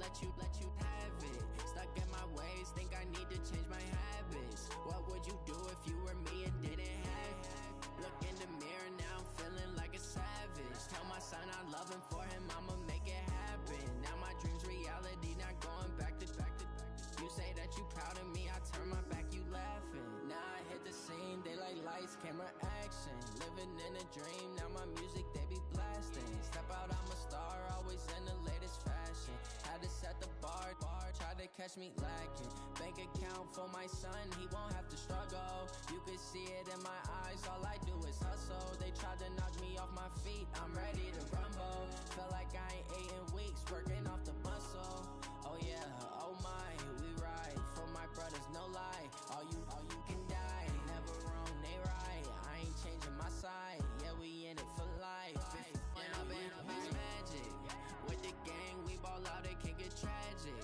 let you have it. Stuck in my ways, think I need to change my habits. What would you do if you were me and didn't have it? Look in the mirror now, I'm feeling like a savage. Tell my son I love him, for him I'ma make it happen. Now my dream's reality, not going back to. You say that you proud of me, I turn my back, you laughing. Now I hit the scene, they like lights, camera, action. Living in a dream, now my music they be blasting. Step out, I'm a star, always in the latest fashion. Had to set the bar, try to catch me lacking. Bank account for my son, he won't have to struggle. You could see it in my eyes, all I do is hustle. They tried to knock me off my feet, I'm ready to rumble. Felt like I ain't ate in weeks, working off the muscle. Oh yeah, oh my, we ride for my brothers, no lie. All you can die, never wrong, they right. I ain't changing my side, yeah, we in it for life. And I've been magic with the gang, we ball out, it can get tragic.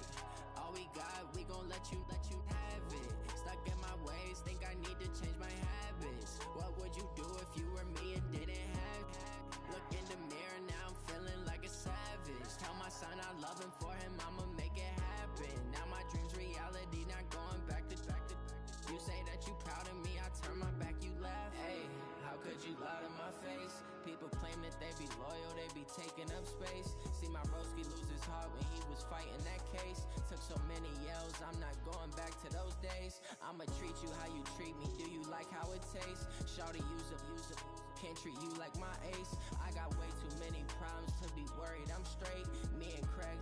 All we got, we gon' let you have it. Stuck in my ways, think I need to change my habits. What would you do if you were me and didn't have it? Look in the mirror now, I'm feeling like a savage. Tell my son I love him, for him I'ma make it happen. Now my dream's reality, not going back to. You say that you proud of me, I turn my back, you laugh. Hey, how could you lie to my face? People claim that they be loyal, they be taking up space. See my broski lose his heart when he was fighting that case. Took so many yells, I'm not going back to those days. I'ma treat you how you treat me, do you like how it tastes? Shawty, use up, can't treat you like my ace. I got way too many problems to be worried, I'm straight. Me and Craig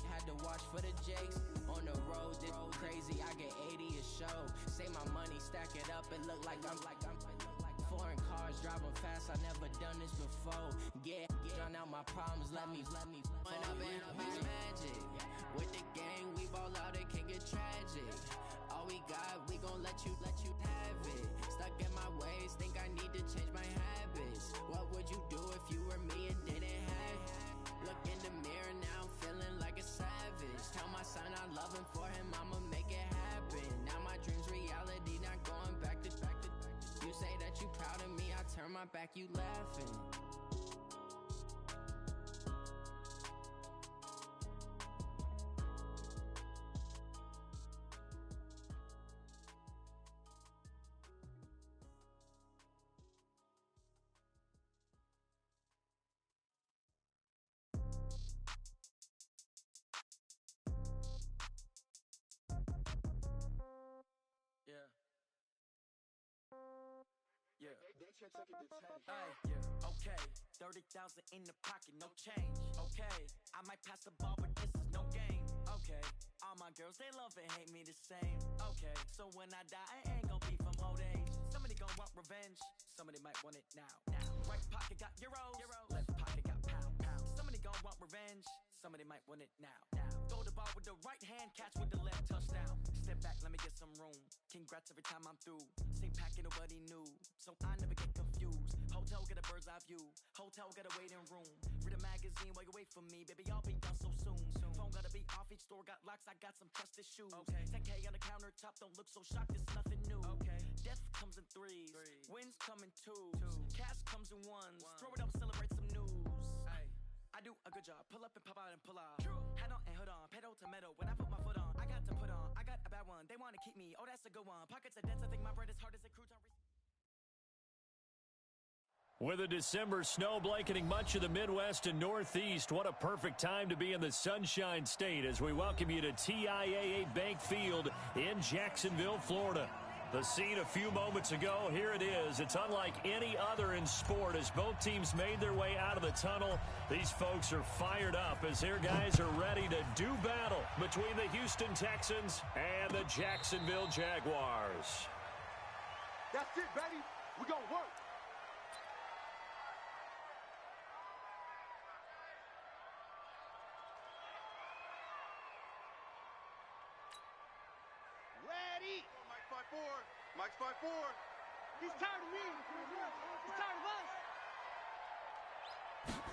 had to watch for the Jakes. On the road, this crazy, I get 80 a show. Say my money, stack it up, it look like I'm foreign cars, driving fast, I never done this before. Yeah, drown out my problems, let me When I've been magic with the gang, we ball out, it can get tragic. All we got, we gon' let you have it. Stuck in my ways, think I need to change my habits. What would you do if you were me and didn't have it? Look in the mirror now, I'm feeling like a savage. Tell my son I love him, for him I'ma make it happen. Now my dream's reality, not going back to. You say that you proud of me, I turn my back, you laughing. Okay, 30,000 in the pocket, no change. Okay, I might pass the ball, but this is no game. Okay, all my girls, they love and hate me the same. Okay, so when I die, I ain't gon' be from old age. Somebody gon' want revenge, somebody might want it now. Right pocket got euros, left pocket got pounds. Somebody gon' want revenge, somebody might want it now. Throw the ball with the right hand, catch with the left, touchdown. Step back, let me get some room. Congrats every time I'm through. Same packet, nobody knew, so I never get confused. Hotel get a bird's eye view, hotel get a waiting room. Read a magazine while you wait for me, baby, I'll be done so soon. Phone gotta be off, each store got locks, I got some trusted shoes. 10K on the countertop, don't look so shocked, it's nothing new. Death comes in threes, wins come in twos, cash comes in ones. Throw it up, celebrate some news. I do a good job, pull up and pop out and pull off. Head on and hood on, pedal to metal. When I put my foot on, I got to put on. I got a bad one, they wanna keep me, oh that's a good one. Pockets are dense, I think my bread is hard as a crouton. With a December snow blanketing much of the Midwest and Northeast, what a perfect time to be in the Sunshine State as we welcome you to TIAA Bank Field in Jacksonville, Florida. The scene a few moments ago, here it is. It's unlike any other in sport as both teams made their way out of the tunnel. These folks are fired up as their guys are ready to do battle between the Houston Texans and the Jacksonville Jaguars. That's it, baby. We're going to work. Ready. Mike's 5-4. He's tired of me. He's tired of us.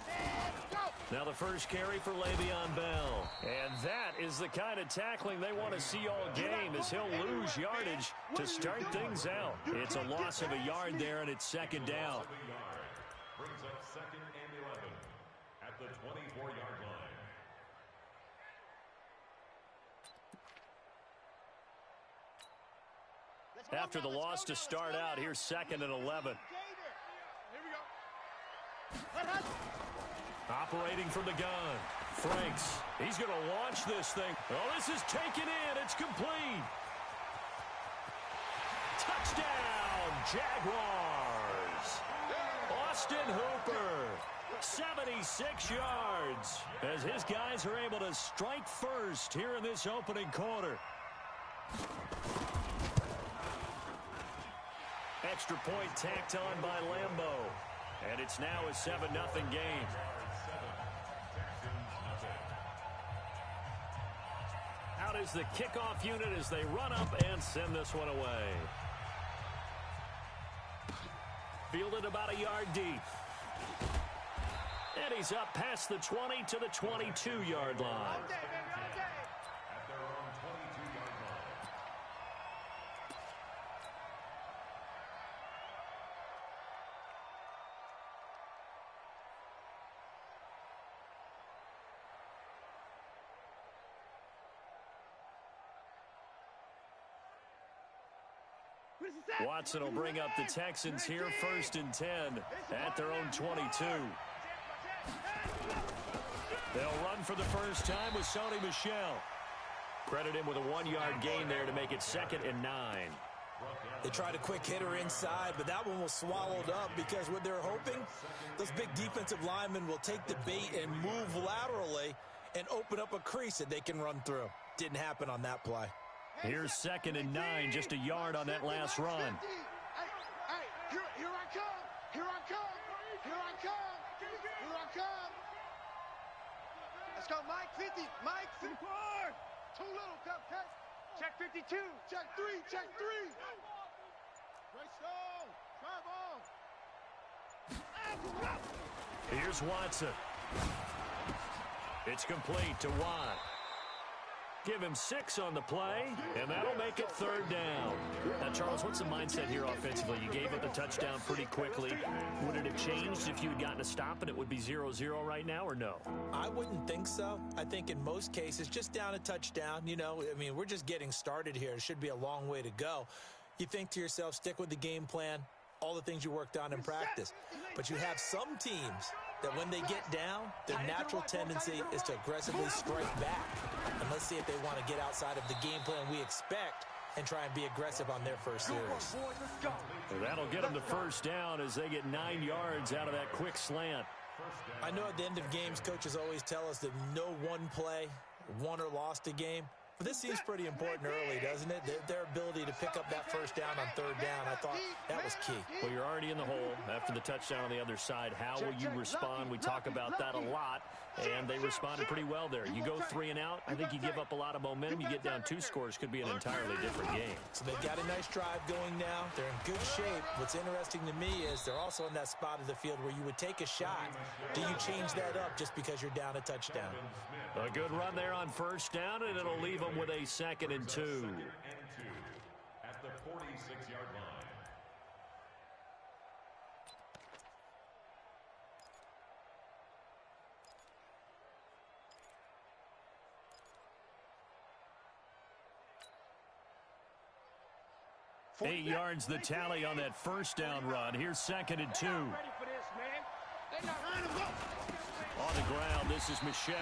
Let's go. Now the first carry for Le'Veon Bell. And that is the kind of tackling they want to see all game as he'll lose yardage to start things out. It's a loss of a yard there, and it's second down. Brings up 2nd and 11 at the 24-yard line. After the loss to start out, here's 2nd and 11. Here we go. Operating from the gun. Franks. He's going to launch this thing. Oh, this is taken in. It's complete. Touchdown, Jaguars. Austin Hooper. 76 yards as his guys are able to strike first here in this opening quarter. Extra point tacked on by Lambeau. And it's now a 7-0 game. Out is the kickoff unit as they run up and send this one away. Fielded about a yard deep. And he's up past the 20 to the 22-yard line. Watson will bring up the Texans here 1st and 10 at their own 22. They'll run for the first time with Sony Michel. Credit him with a 1-yard gain there to make it 2nd and 9. They tried a quick hitter inside, but that one was swallowed up because what they're hoping, those big defensive linemen will take the bait and move laterally and open up a crease that they can run through. Didn't happen on that play. Here's 2nd and 9, just a yard on that last run. Hey, here I come. Here I come. Here I come. Here I come. Let's go, Mike 50. Mike 54. Too little, cupcake. Check 52. Check 3. Check 3. Great stone. Drive on. Here's Watson. It's complete to Watt. Give him 6 on the play, and that'll make it 3rd down. Now, Charles, what's the mindset here offensively? You gave up the touchdown pretty quickly. Would it have changed if you had gotten a stop and it would be 0-0 right now, or no? I wouldn't think so. I think in most cases, just down a touchdown, you know, I mean, we're just getting started here. It should be a long way to go. You think to yourself, stick with the game plan, all the things you worked on in practice. But you have some teams that when they get down, their natural tendency is to aggressively strike back. And let's see if they want to get outside of the game plan we expect and try and be aggressive on their first series. That'll get them the first down as they get 9 yards out of that quick slant. I know at the end of games, coaches always tell us that no one play won or lost a game. But this seems pretty important early, doesn't it? Their ability to pick up that first down on 3rd down, I thought that was key. Well, you're already in the hole after the touchdown on the other side. How will you respond? We talk about that a lot, and they responded pretty well there. You go 3 and out, I think you give up a lot of momentum. You get down 2 scores, could be an entirely different game. So they've got a nice drive going now. They're in good shape. What's interesting to me is they're also in that spot of the field where you would take a shot. Do you change that up just because you're down a touchdown? A good run there on 1st down, and it'll leave them with a 2nd and 2. At the 46-yard line. Eight yards the tally on that 1st down run. Here's 2nd and 2. Ready for this, man. They not running them up. On the ground, this is Michel.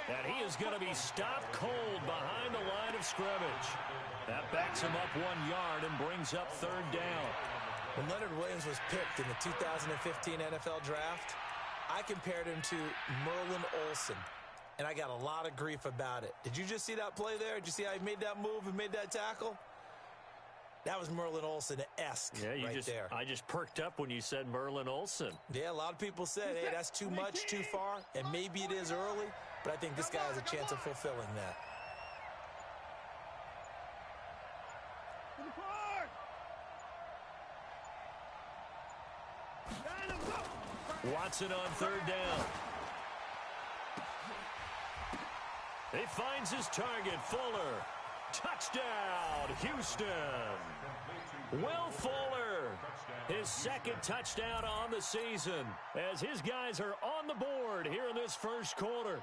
And he is going to be stopped cold behind the line of scrimmage. That backs him up 1 yard and brings up 3rd down. When Leonard Williams was picked in the 2015 NFL Draft, I compared him to Merlin Olsen, and I got a lot of grief about it. Did you just see that play there? Did you see how he made that move and made that tackle? That was Merlin Olsen-esque there. I just perked up when you said Merlin Olsen. Yeah, a lot of people said, hey, that's too much, too far, and maybe it is early, but I think this guy has a chance of fulfilling that. Watson on 3rd down. He finds his target, Fuller. Touchdown, Houston. Will Fuller, his 2nd touchdown on the season, as his guys are on the board here in this 1st quarter.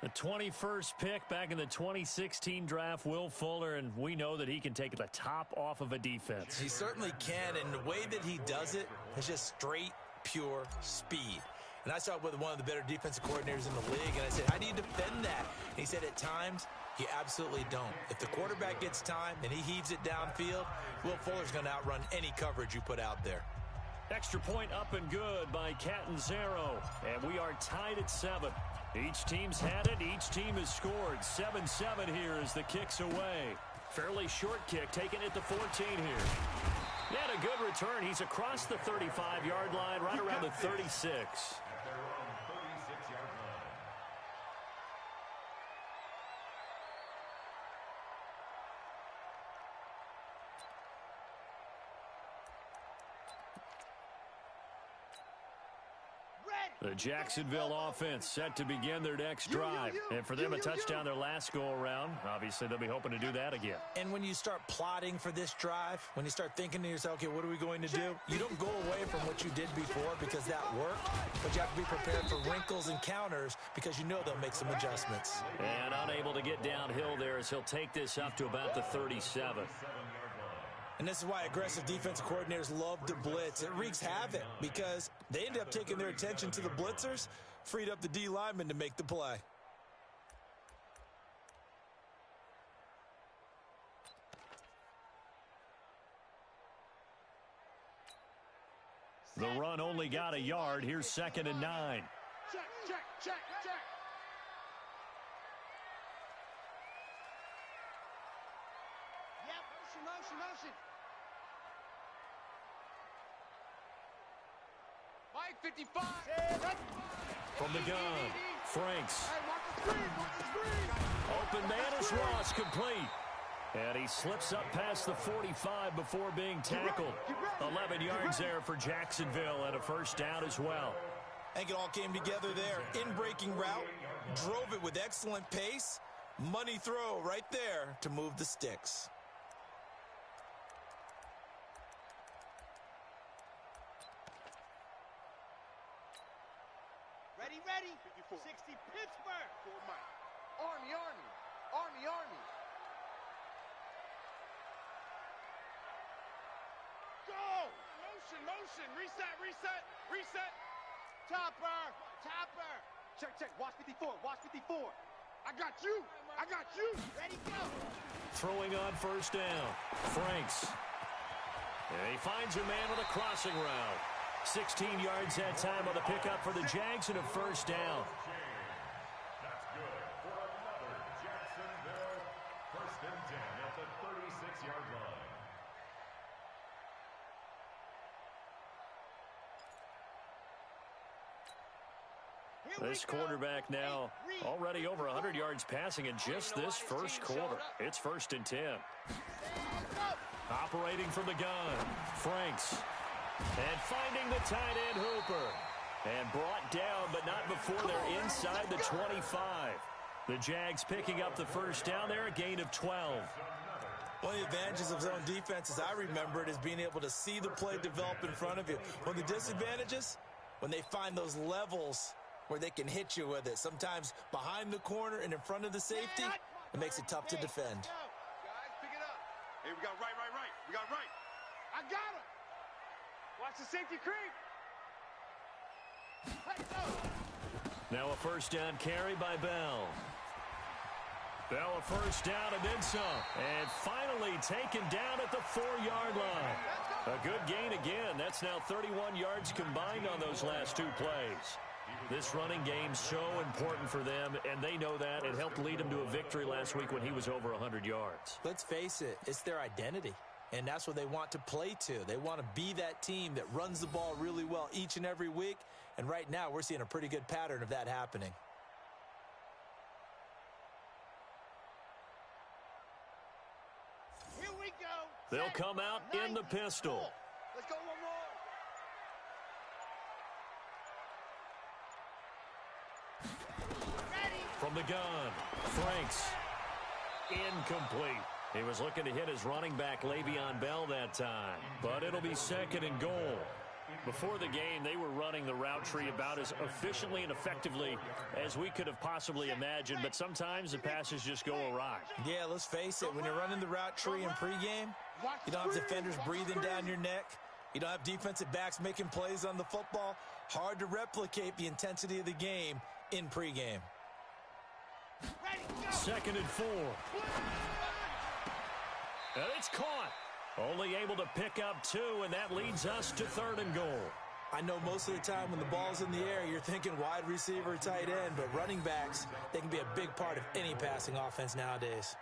The 21st pick back in the 2016 draft, Will Fuller, and we know that he can take the top off of a defense. He certainly can, and the way that he does it is just straight, pure speed. And I saw it with one of the better defensive coordinators in the league, and I said, how do you defend that? And he said, at times, you absolutely don't. If the quarterback gets time and he heaves it downfield, Will Fuller's going to outrun any coverage you put out there. Extra point up and good by Catanzaro, and we are tied at 7. Each team's had it. Each team has scored. 7-7 here as the kick's away. Fairly short kick, taken at the 14 here. And a good return. He's across the 35-yard line, right around the 36. The Jacksonville offense set to begin their next drive. And for them, a touchdown their last go-around. Obviously, they'll be hoping to do that again. And when you start plotting for this drive, when you start thinking to yourself, okay, what are we going to do? You don't go away from what you did before because that worked, but you have to be prepared for wrinkles and counters because you know they'll make some adjustments. And unable to get downhill there as he'll take this up to about the 37. And this is why aggressive defensive coordinators love to blitz. It wreaks havoc because they end up taking their attention to the blitzers, freed up the D lineman to make the play. The run only got a yard. Here's 2nd and 9. Check, check, check, check. Yep, motion. Mike, 55. From the gun, Franks. Hey, mark the screen. Open man is Ross, complete. And he slips up past the 45 before being tackled. 11 yards there for Jacksonville and a first down as well. I think it all came together there. In-breaking route, drove it with excellent pace. Money throw right there to move the sticks. Ready. 60 Pittsburgh. For Mike. Army. Go! Motion. Reset. Topper. Check. Watch 54. I got you. Ready, go. Throwing on first down. Franks. And he finds a man with a crossing route. 16 yards that time on the pickup for the Jags and a first down. That's good for another Jacksonville 1st and 10 at the 36-yard line. This quarterback now already over 100 yards passing in just this first quarter. It's 1st and 10. Operating from the gun, Franks. And finding the tight end Hooper. And brought down, but not before they're inside the 25. The Jags picking up the first down there, a gain of 12. One of the advantages of zone defense, as I remember it, is being able to see the play develop in front of you. One of the disadvantages, when they find those levels where they can hit you with it. Sometimes behind the corner and in front of the safety, it makes it tough to defend. Guys, pick it up. Hey, we got right. I got him. Watch the safety creep. Hey, go. Now a first down carry by Bell. Bell a first down and then some. And finally taken down at the 4-yard line. A good gain again. That's now 31 yards combined on those last two plays. This running game's so important for them, and they know that. It helped lead them to a victory last week when he was over 100 yards. Let's face it, it's their identity. And that's what they want to play to. They want to be that team that runs the ball really well each and every week. And right now, we're seeing a pretty good pattern of that happening. Here we go. They'll come out in the pistol. Let's go one more. Ready. From the gun, Franks. Incomplete. He was looking to hit his running back, Le'Veon Bell, that time. But it'll be 2nd and goal. Before the game, they were running the route tree about as efficiently and effectively as we could have possibly imagined, but sometimes the passes just go awry. Yeah, let's face it, when you're running the route tree in pregame, you don't have defenders breathing down your neck. You don't have defensive backs making plays on the football. Hard to replicate the intensity of the game in pregame. 2nd and 4. And it's caught. Only able to pick up 2, and that leads us to 3rd and goal. I know most of the time when the ball's in the air, you're thinking wide receiver, tight end, but running backs, they can be a big part of any passing offense nowadays.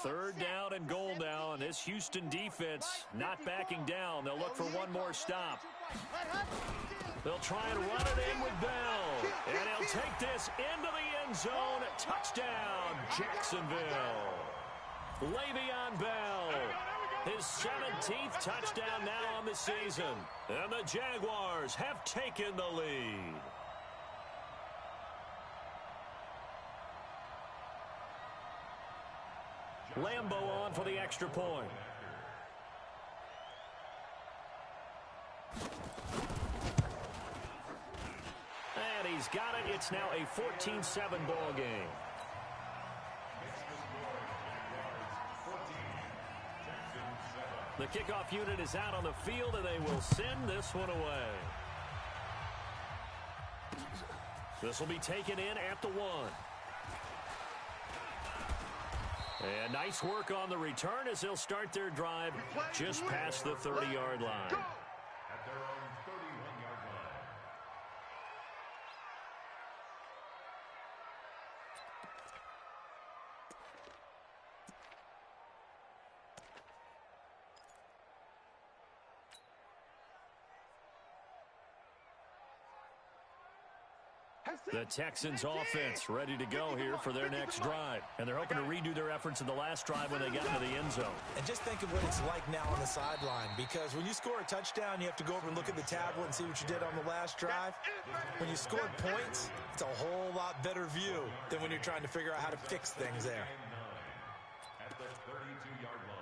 Third down and goal now, and this Houston defense not backing down. They'll look for one more stop. They'll try and run it in with Bell, and he'll take this into the end zone. Touchdown, Jacksonville. Le'Veon Bell, his 17th touchdown now on the season, and the Jaguars have taken the lead. Lambo on for the extra point. And he's got it. It's now a 14-7 ball game. The kickoff unit is out on the field, and they will send this one away. This will be taken in at the 1. And nice work on the return as they'll start their drive just past the 30-yard line. At their own 31-yard line. The Texans offense ready to go here for their next drive. And they're hoping to redo their efforts in the last drive when they got into the end zone. And just think of what it's like now on the sideline, because when you score a touchdown, you have to go over and look at the tablet and see what you did on the last drive. When you scored points, it's a whole lot better view than when you're trying to figure out how to fix things there. At the 32-yard line.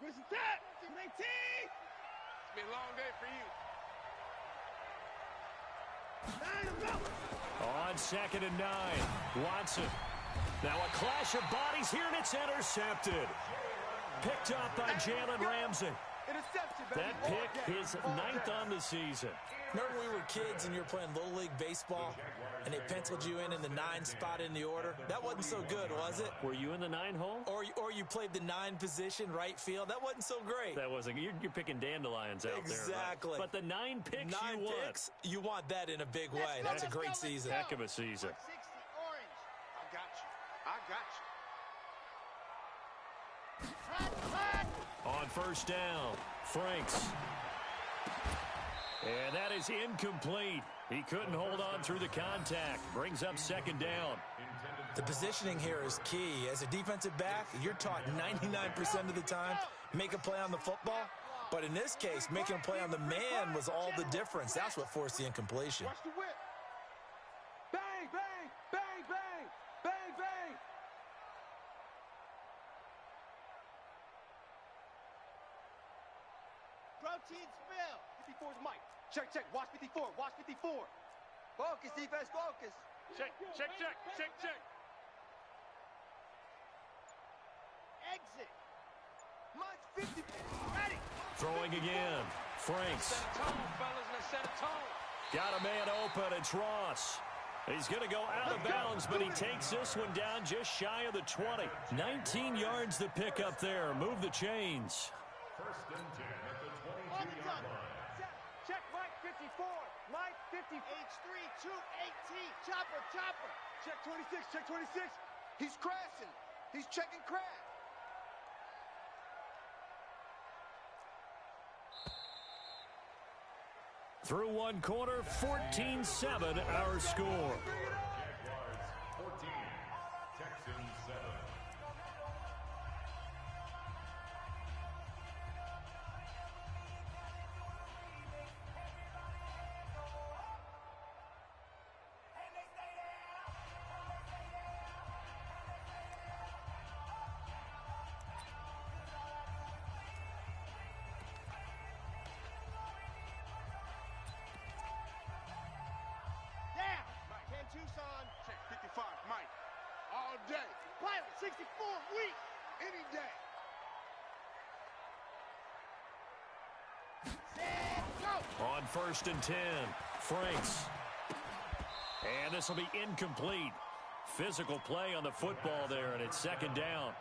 Where's the tap? 19! It's been a long day for you. On 2nd and 9, Watson. Now a clash of bodies here, and it's intercepted. Picked up by Jalen Ramsey. Interception, baby. That pick is 9th on the season. Remember when we were kids and you were playing Little League Baseball and they penciled you in the 9 spot in the order? That wasn't so good, was it? Were you in the 9 hole? Or you played the 9 position, right field. That wasn't so great. That wasn't. You're picking dandelions out there. Exactly. Right? But the 9 picks 9 you want. picks, you want that in a big way. That's a great season. Heck of a season. 60 orange. I got you. I got you. On 1st down, Franks. And that is incomplete. He couldn't hold on through the contact. Brings up 2nd down. The positioning here is key. As a defensive back, you're taught 99% of the time, make a play on the football. But in this case, making a play on the man was all the difference. That's what forced the incompletion. Watch the whip. Bang, bang, bang, bang, bang, bang. Protein spill. 54's Mike. Check, check. Watch 54. Watch 54. Focus, defense, focus. Check, check, check, check, check. Exit. Mike's 50. Ready. Throwing again. Franks. Set a tone, fellas. Let's set a tone. Got a man open. It's Ross. He's going to go out of bounds, but he takes this one down just shy of the 20. 19 yards to pick up there. Move the chains. 1st and 10 at the 22-yard line. Check Mike 54. Mike 50. H3 218. Chopper, chopper. Check 26. Check 26. He's crashing. He's checking crash. Through one quarter, 14-7 our score. Jaguars 14, Texans 7. Tucson, check 55, Mike. All day. Pilot 64, week, any day. Set, go. On 1st and 10, Franks. And this will be incomplete. Physical play on the football there, and it's 2nd down.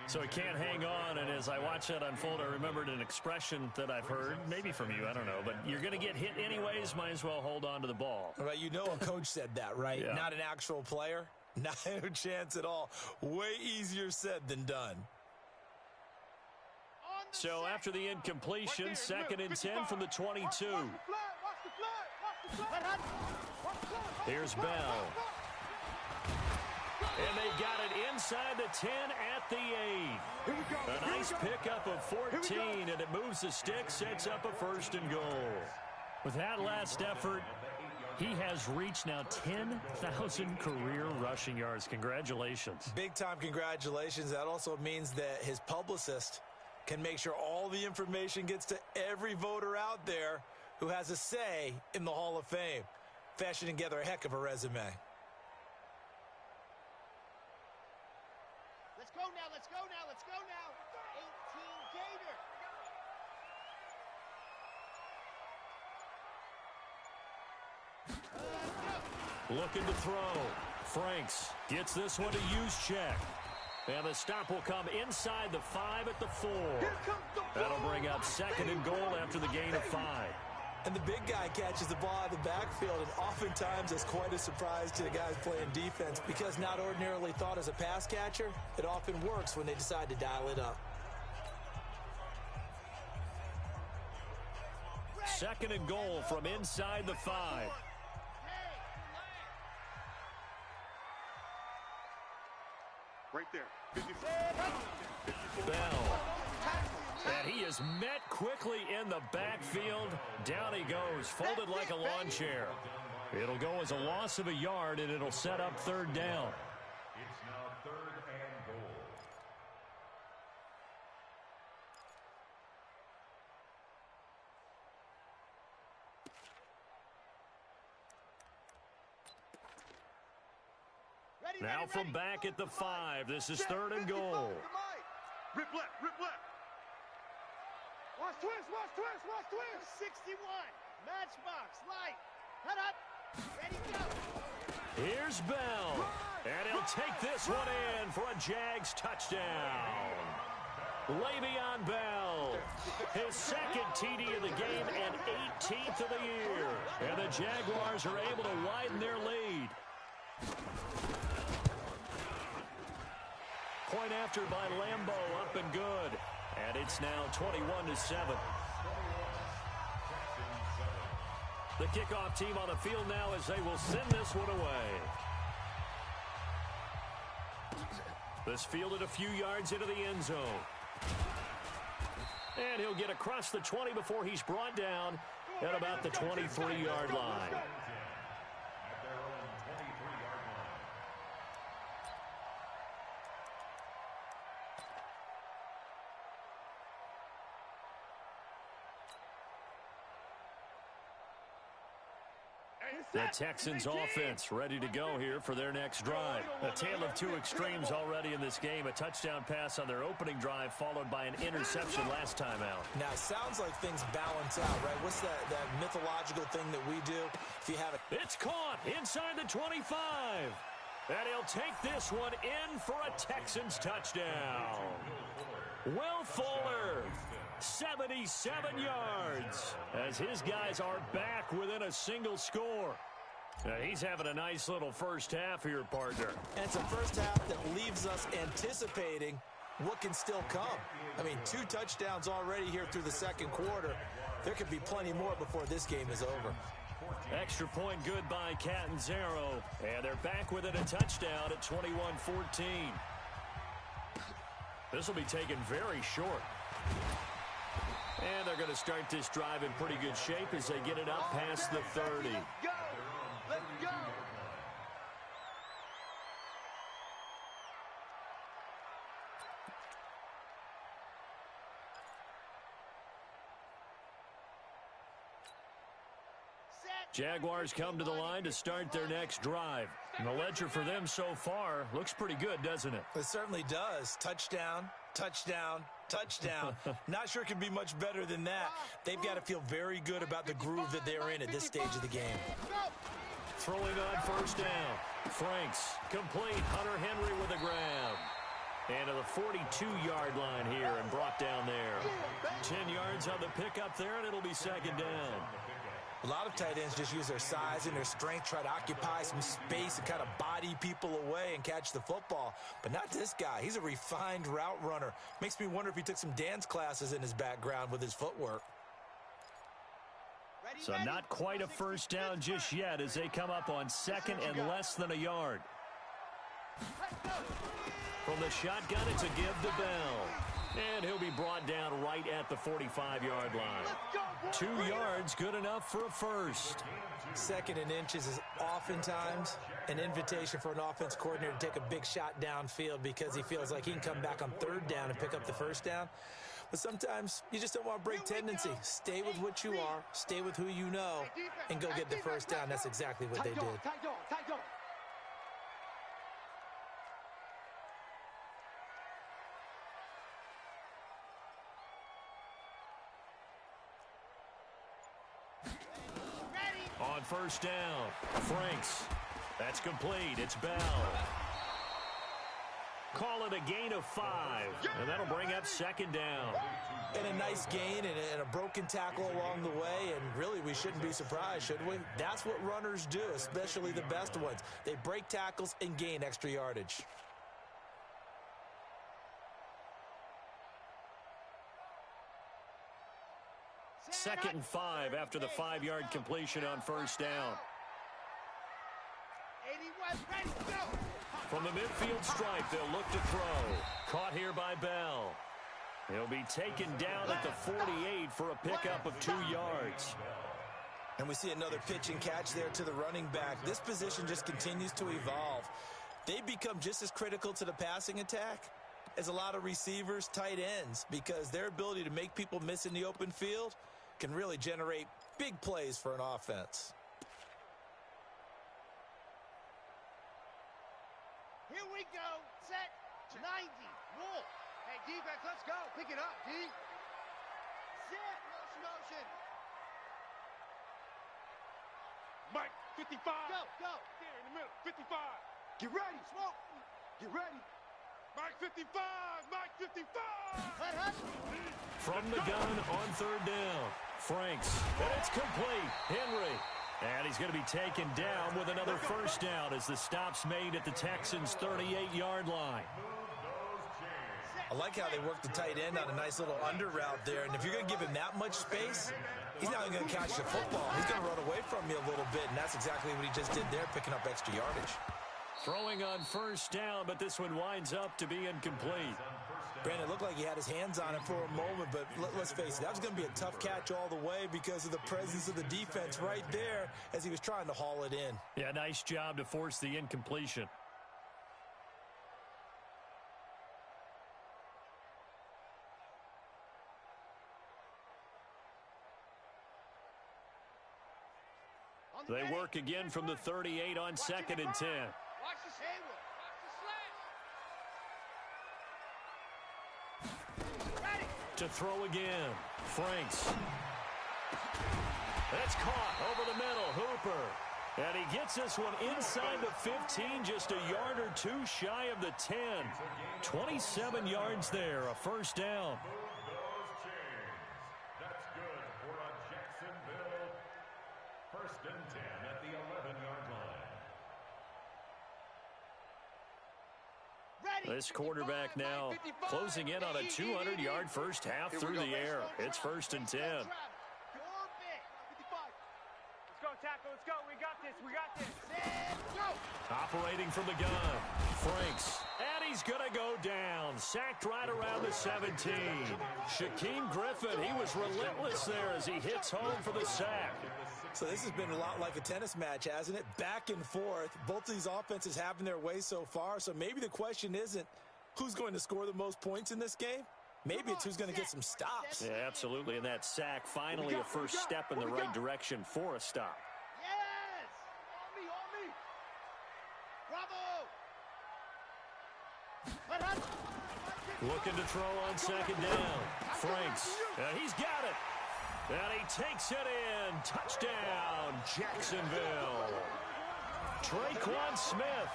So he can't hang on, and as I watch that unfold, I remembered an expression that I've heard, maybe from you, I don't know, but you're going to get hit anyways, might as well hold on to the ball. Right, you know a coach said that, right? Yeah. Not an actual player. Not a chance at all. Way easier said than done. So after the incompletion, 2nd and 10 from the 22. Here's Bell. And they got it inside the 10 at the 8. A nice pickup of 14, and it moves the stick, sets up a 1st and goal. With that last effort, he has reached now 10,000 career rushing yards. Congratulations. Big-time congratulations. That also means that his publicist can make sure all the information gets to every voter out there who has a say in the Hall of Fame. Fashioning together a heck of a resume. Let's go now, let's go now, let's go now. 18 Gator. Looking to throw. Franks gets this one to Juszczyk. And the stop will come inside the 5 at the 4. That'll bring up 2nd and goal after the gain of 5. And the big guy catches the ball out of the backfield, and oftentimes it's quite a surprise to the guys playing defense because not ordinarily thought as a pass catcher, it often works when they decide to dial it up. 2nd and goal from inside the 5. Right there. 54. Bell. And he is met quickly in the backfield. Down he goes, folded like a lawn chair. It'll go as a loss of a yard, and it'll set up 3rd down. It's now 3rd and goal. Now from back at the 5, this is 3rd and goal. Rip left, rip left. Watch twist, watch twist, watch twist. 61, matchbox, light. Head up, ready, go. Here's Bell, and he'll take this one in for a Jags touchdown. Le'Veon Bell, his 2nd TD of the game and 18th of the year. And the Jaguars are able to widen their lead. Point after by Lambeau, up and good. And it's now 21-7. The kickoff team on the field now as they will send this one away. This fielded a few yards into the end zone. And he'll get across the 20 before he's brought down at about the 23-yard line. The Texans offense ready to go here for their next drive. A tale of two extremes already in this game. A touchdown pass on their opening drive followed by an interception last time out. Now, it sounds like things balance out, right? What's that mythological thing that we do? If you have it. It's caught inside the 25. And he'll take this one in for a Texans touchdown. Will Fuller, 77 yards, as his guys are back within a single score. Now, he's having a nice little first half here, partner. And it's a first half that leaves us anticipating what can still come. I mean, 2 touchdowns already here through the second quarter. There could be plenty more before this game is over. Extra point good by Catanzaro. And they're back within a touchdown at 21-14. This will be taken very short. And they're going to start this drive in pretty good shape as they get it up past the 30. Let's go! Let's go! Jaguars come to the line to start their next drive. And the ledger for them so far looks pretty good, doesn't it? It certainly does. Touchdown, touchdown, touchdown. Not sure it can be much better than that. They've got to feel very good about the groove that they're in at this stage of the game. Throwing on first down. Franks complete. Hunter Henry with a grab. And to the 42-yard line here and brought down there. 10 yards on the pickup there, and it'll be second down. A lot of tight ends just use their size and their strength, try to occupy some space and kind of body people away and catch the football. But not this guy. He's a refined route runner. Makes me wonder if he took some dance classes in his background with his footwork. So not quite a first down just yet as they come up on second and less than a yard. From the shotgun, it's a give to Bell. And he'll be brought down right at the 45-yard line. 2 yards, good enough for a first. Second and inches is oftentimes an invitation for an offense coordinator to take a big shot downfield because he feels like he can come back on third down and pick up the first down. But sometimes you just don't want to break tendency. Stay with what you are, stay with who you know, and go get the first down. That's exactly what they did. On first down, Franks. That's complete. It's Bell. Call it a gain of 5, and that'll bring up second down. And a nice gain and a broken tackle along the way, and really we shouldn't be surprised, should we? That's what runners do, especially the best ones. They break tackles and gain extra yardage. Second and 5 after the 5-yard completion on first down. From the midfield stripe, they'll look to throw. Caught here by Bell. He'll be taken down at the 48 for a pickup of 2 yards. And we see another pitch and catch there to the running back. This position just continues to evolve. They become just as critical to the passing attack as a lot of receivers, tight ends, because their ability to make people miss in the open field can really generate big plays for an offense. Here we go. Set. 90. Roll. Hey, defense, let's go. Pick it up, D. Set. Motion. Mike, 55. Go. There in the middle, 55. Get ready. Smoke. Get ready. Mike, 55. Mike, 55. Hut. From the gun on third down, Franks. And it's complete. Henry. And he's going to be taken down with another first down as the stop's made at the Texans' 38-yard line. I like how they work the tight end on a nice little under route there. And if you're going to give him that much space, he's not going to catch the football. He's going to run away from you a little bit, and that's exactly what he just did there, picking up extra yardage. Throwing on first down, but this one winds up to be incomplete. Brandon, it looked like he had his hands on it for a moment, but let's face it, that was going to be a tough catch all the way because of the presence of the defense right there as he was trying to haul it in. Yeah, nice job to force the incompletion. They work again from the 38 on second and 10. Watch the Hayward. Watch the slash. Ready. To throw again. Franks. That's caught over the middle. Hooper. And he gets this one inside the 15, just a yard or two shy of the 10. 27 yards there, a first down. That's good for a Jacksonville first and 10 at the 11-yard line. This quarterback now closing in on a 200-yard first half through the air. It's 1st and 10. Let's go, tackle. Let's go. We got this. We got this. Go. Operating from the gun. Franks. And he's going to go down. Sacked right around the 17. Shaquem Griffin, he was relentless there as he hits home for the sack. So this has been a lot like a tennis match, hasn't it? Back and forth. Both of these offenses having their way so far. So maybe the question isn't who's going to score the most points in this game. Maybe it's who's going to get some stops. Yeah, absolutely. And that sack, finally a first step in the right direction for a stop. Yes! On me! Bravo! Looking to throw on 2nd down. Franks. He's got it. And he takes it in. Touchdown, Jacksonville. Traquan Smith,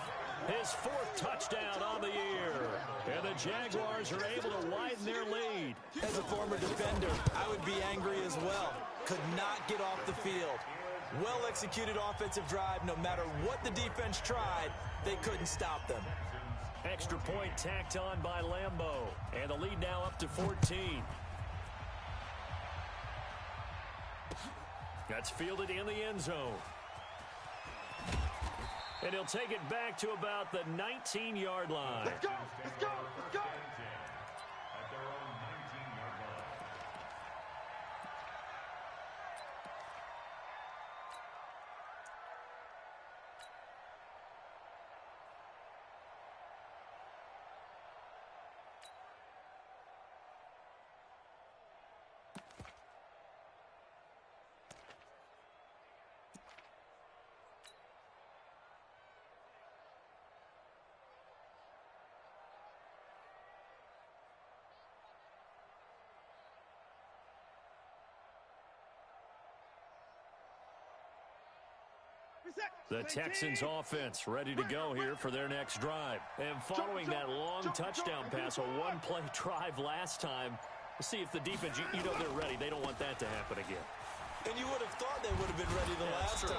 his 4th touchdown on the year. And the Jaguars are able to widen their lead. As a former defender, I would be angry as well. Could not get off the field. Well-executed offensive drive. No matter what the defense tried, they couldn't stop them. Extra point tacked on by Lambeau. And the lead now up to 14. That's fielded in the end zone. And he'll take it back to about the 19-yard line. Let's go! Let's go! Let's go! At their own 19-yard line. The Texans offense ready to go here for their next drive. And following that long touchdown pass, a one-play drive last time, we'll see if the defense, you know they're ready. They don't want that to happen again. And you would have thought they would have been ready the last time.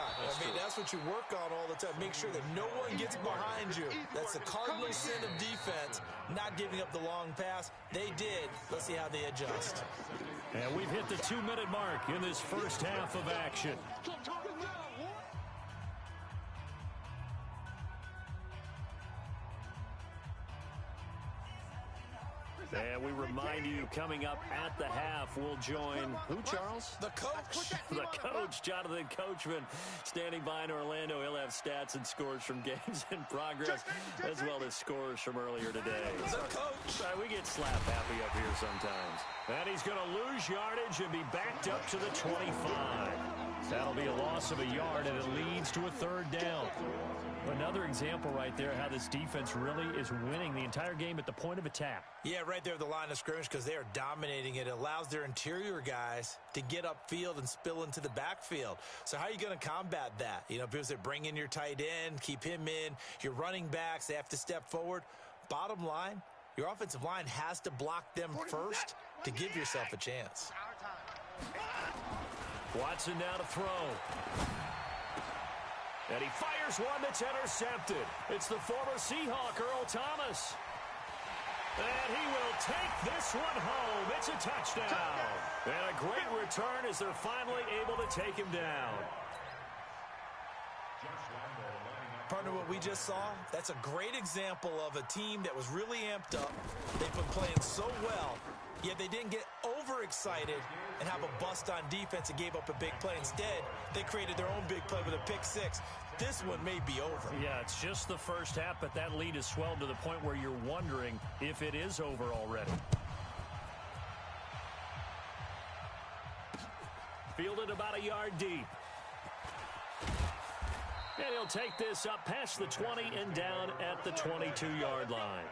That's what you work on all the time. Make sure that no one gets behind you. That's the cardinal sin of defense, not giving up the long pass. They did. Let's see how they adjust. And we've hit the 2-minute mark in this first half of action. And we remind you, coming up at the half, we'll join who, Charles? The coach. The coach, Jonathan Coachman, standing by in Orlando. He'll have stats and scores from games in progress, as well as scores from earlier today. The coach. We get slap happy up here sometimes. And he's going to lose yardage and be backed up to the 25. That'll be a loss of a yard, and it leads to a 3rd down. Another example right there how this defense really is winning the entire game at the point of attack. Yeah, right there at the line of scrimmage, because they are dominating it. It allows their interior guys to get upfield and spill into the backfield. So how are you going to combat that? You know, because they bring in your tight end, keep him in. Your running backs, they have to step forward. Bottom line, your offensive line has to block them first to give yourself a chance. Watson now to throw. And he fires one that's intercepted. It's the former Seahawk, Earl Thomas. And he will take this one home. It's a touchdown. And a great return as they're finally able to take him down. Partner, what we just saw, that's a great example of a team that was really amped up. They've been playing so well, yet they didn't get overexcited and have a bust on defense and gave up a big play. Instead, they created their own big play with a pick six. This one may be over. Yeah, it's just the first half, but that lead has swelled to the point where you're wondering if it is over already. Fielded about a yard deep. And he'll take this up past the 20 and down at the 22-yard line.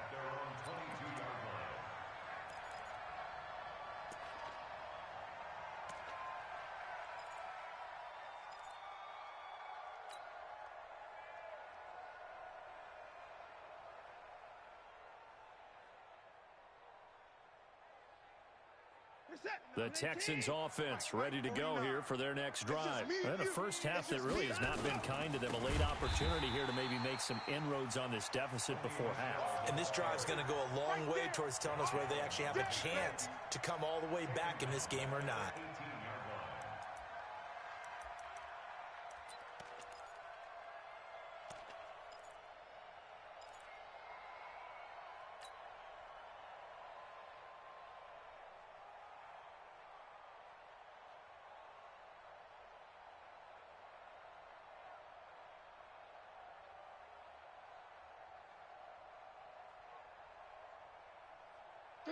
The Texans offense ready to go here for their next drive. And a first half that really has not been kind to them. A late opportunity here to maybe make some inroads on this deficit before half. And this drive's going to go a long way towards telling us whether they actually have a chance to come all the way back in this game or not.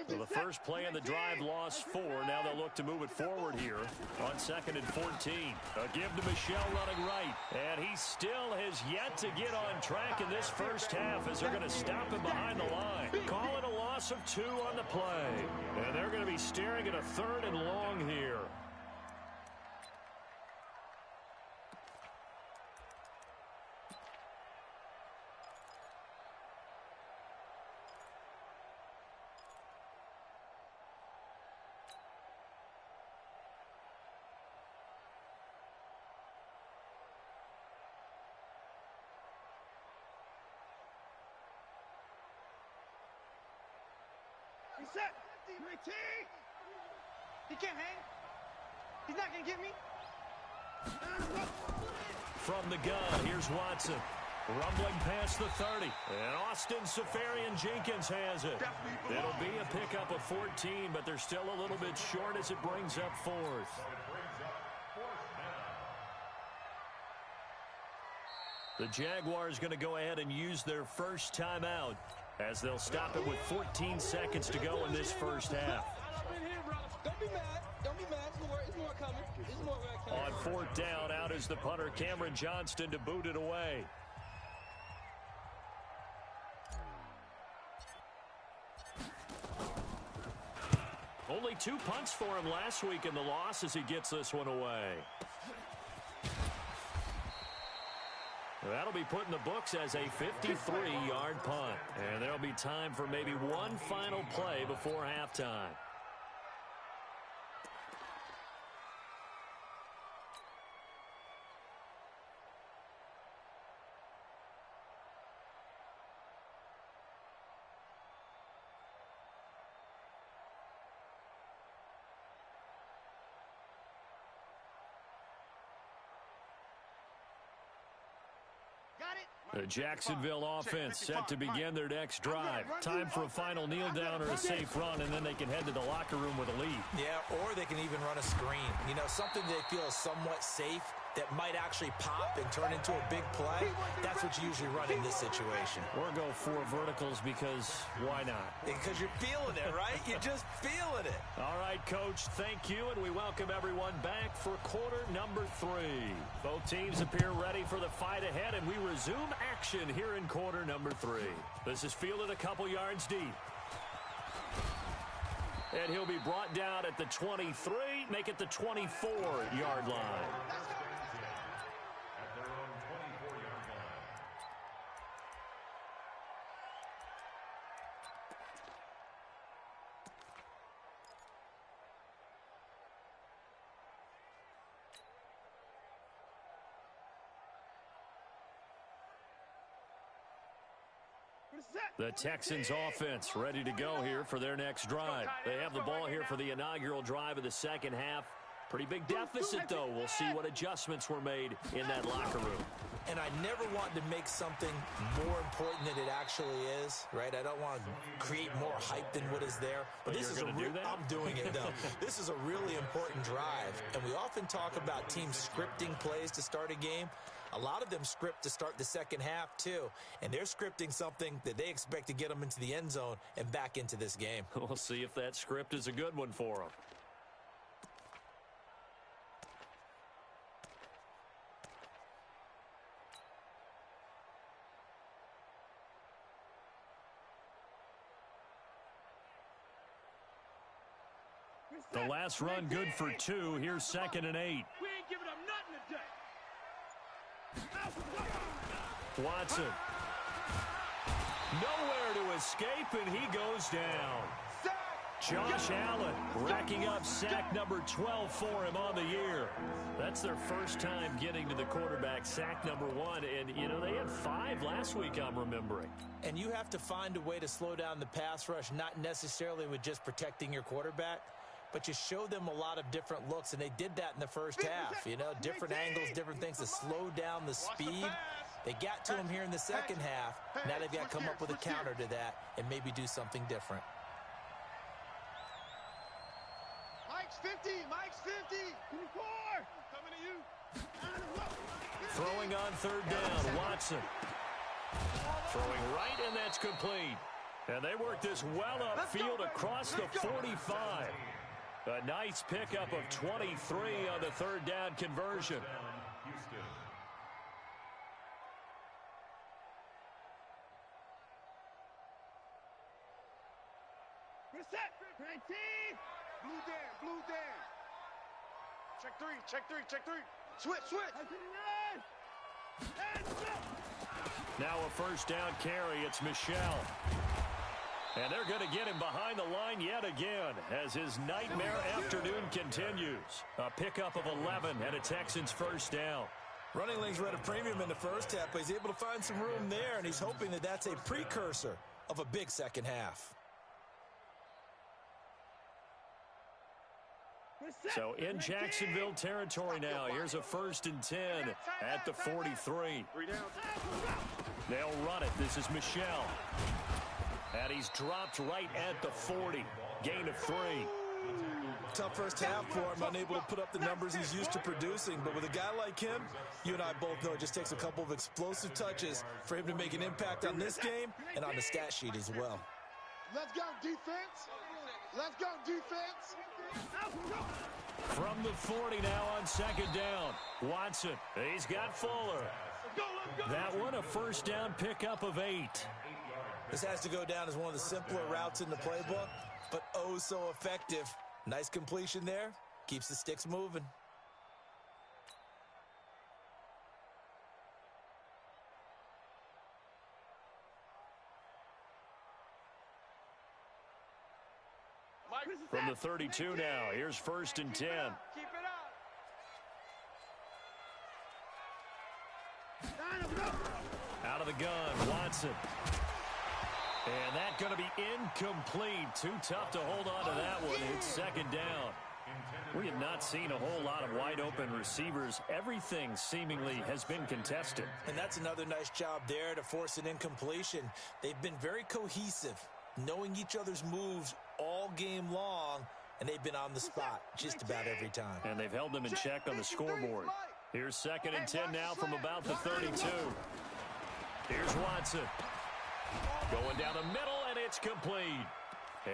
So the first play of the drive lost 4. Now they'll look to move it forward here on 2nd and 14. A give to Michelle running right. And he still has yet to get on track in this first half as they're going to stop him behind the line. Call it a loss of 2 on the play. And they're going to be staring at a 3rd and long here. Set. He can't hang. He's not going to get me. From the gun, here's Watson. Rumbling past the 30. And Austin Safarian-Jenkins has it. It'll be a pickup of 14, but they're still a little bit short as it brings up 4th. The Jaguars going to go ahead and use their first timeout as they'll stop it with 14 seconds to go in this first half. Don't be mad. Don't be mad. There's more coming. There's more coming. On 4th down, out is the punter, Cameron Johnston, to boot it away. Only 2 punts for him last week in the loss as he gets this one away. That'll be put in the books as a 53-yard punt. And there'll be time for maybe one final play before halftime. The Jacksonville offense set to begin their next drive. Time for a final kneel down or a safe run, and then they can head to the locker room with a lead. Yeah, or they can even run a screen. You know, something they feel is somewhat safe that might actually pop and turn into a big play. That's what you usually run in this situation. Or go 4 verticals because why not? Because you're feeling it, right? You're just feeling it. All right, Coach, thank you, and we welcome everyone back for quarter number 3. Both teams appear ready for the fight ahead, and we resume action here in quarter number 3. This is fielded a couple yards deep. And he'll be brought down at the 23, make it the 24-yard line. The Texans offense ready to go here for their next drive. They have the ball here for the inaugural drive of the second half. Pretty big deficit, though. We'll see what adjustments were made in that locker room. And I never want to make something more important than it actually is, right? I don't want to create more hype than what is there. But this is I'm doing it, though. This is a really important drive. And we often talk about teams scripting plays to start a game. A lot of them script to start the second half, too. And they're scripting something that they expect to get them into the end zone and back into this game. We'll see if that script is a good one for them. The last run good for 2. Here's 2nd and 8. We ain't giving up nothing today. Watson. Nowhere to escape, and he goes down. Josh Allen racking up sack number 12 for him on the year. That's their first time getting to the quarterback, sack number 1. And, you know, they had 5 last week, I'm remembering. And you have to find a way to slow down the pass rush, not necessarily with just protecting your quarterback, but you show them a lot of different looks, and they did that in the first half. You know, different angles, different things to slow down the speed. They got to him here in the second half. Now they've got to come up with a counter to that and maybe do something different. Mike's 50. Mike's 50. 24. Coming to you. Throwing on third down, Watson. Throwing right, and that's complete. And they work this well upfield across the 45. A nice pickup of 23 on the third down conversion. Reset. 19. Blue Dan. Blue Dan. Check 3. Check 3. Check 3. Switch. Switch. Now a first down carry. It's Michelle. And they're going to get him behind the line yet again as his nightmare afternoon continues. A pickup of 11 and a Texans first down. Running lanes were at a premium in the first half, but he's able to find some room there, and he's hoping that that's a precursor of a big second half. So in Jacksonville territory now. Here's a 1st and 10 at the 43. They'll run it. This is Michelle. And he's dropped right at the 40. Gain of 3. Tough first half for him, unable to put up the numbers he's used to producing. But with a guy like him, you and I both know it just takes a couple of explosive touches for him to make an impact on this game and on the stat sheet as well. Let's go, defense. Let's go, defense. From the 40 now on second down. Watson. He's got Fuller. That one a first down pickup of 8. This has to go down as one of the simpler routes in the playbook, but oh so effective. Nice completion there. Keeps the sticks moving. From the 32 now, here's 1st and 10. Keep it up. Out of the gun, Watson. And that going to be incomplete. Too tough to hold on to that one. It's second down. We have not seen a whole lot of wide open receivers. Everything seemingly has been contested. And that's another nice job there to force an incompletion. They've been very cohesive, knowing each other's moves all game long, and they've been on the spot just about every time. And they've held them in check on the scoreboard. Here's 2nd and 10 now from about the 32. Here's Watson. Going down the middle, and it's complete.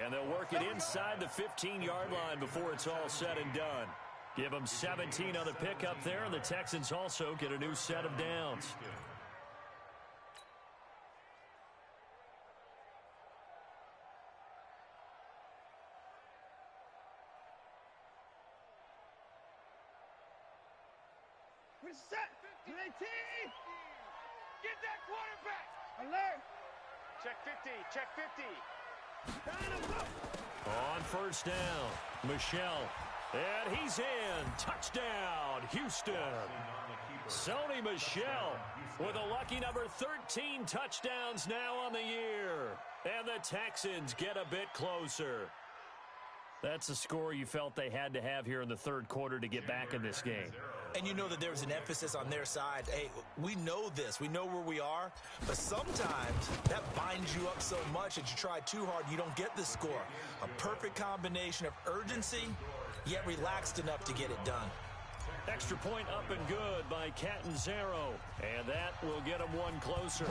And they'll work it inside the 15-yard line before it's all said and done. Give them 17 on the pickup there, and the Texans also get a new set of downs. Reset. 19. Get that quarterback. Alert. Check 50. Check 50. On first down, Michelle. And he's in. Touchdown, Houston. Sony Michel with a lucky number 13 touchdowns now on the year. And the Texans get a bit closer. That's a score you felt they had to have here in the third quarter to get back in this game. And you know that there's an emphasis on their side. Hey, we know this. We know where we are. But sometimes that binds you up so much that you try too hard, you don't get the score. A perfect combination of urgency, yet relaxed enough to get it done. Extra point up and good by Catanzaro. And that will get them one closer.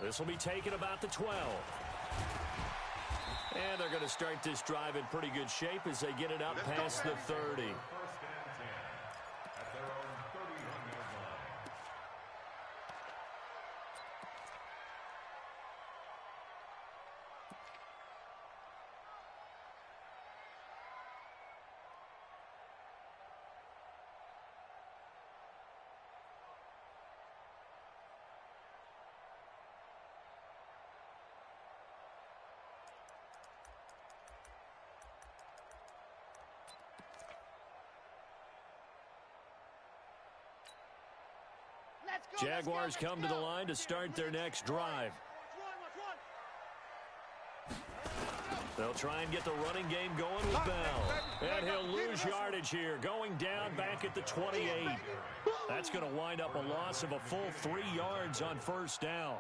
This will be taken about the 12. And they're going to start this drive in pretty good shape as they get it up past the 30. Jaguars come to the line to start their next drive. They'll try and get the running game going with Bell. And he'll lose yardage here, going down back at the 28. That's going to wind up a loss of a full 3 yards on first down.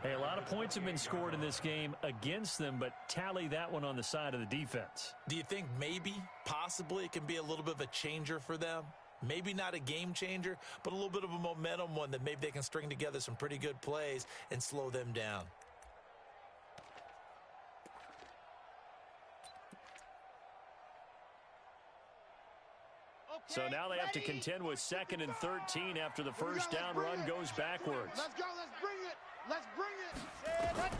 Hey, a lot of points have been scored in this game against them, but tally that one on the side of the defense. Do you think maybe, possibly, it can be a little bit of a changer for them? Maybe not a game changer, but a little bit of a momentum one that maybe they can string together some pretty good plays and slow them down. So now they have to contend with 2nd and 13 after the first down run goes backwards. Let's go. Let's bring it. Let's bring it.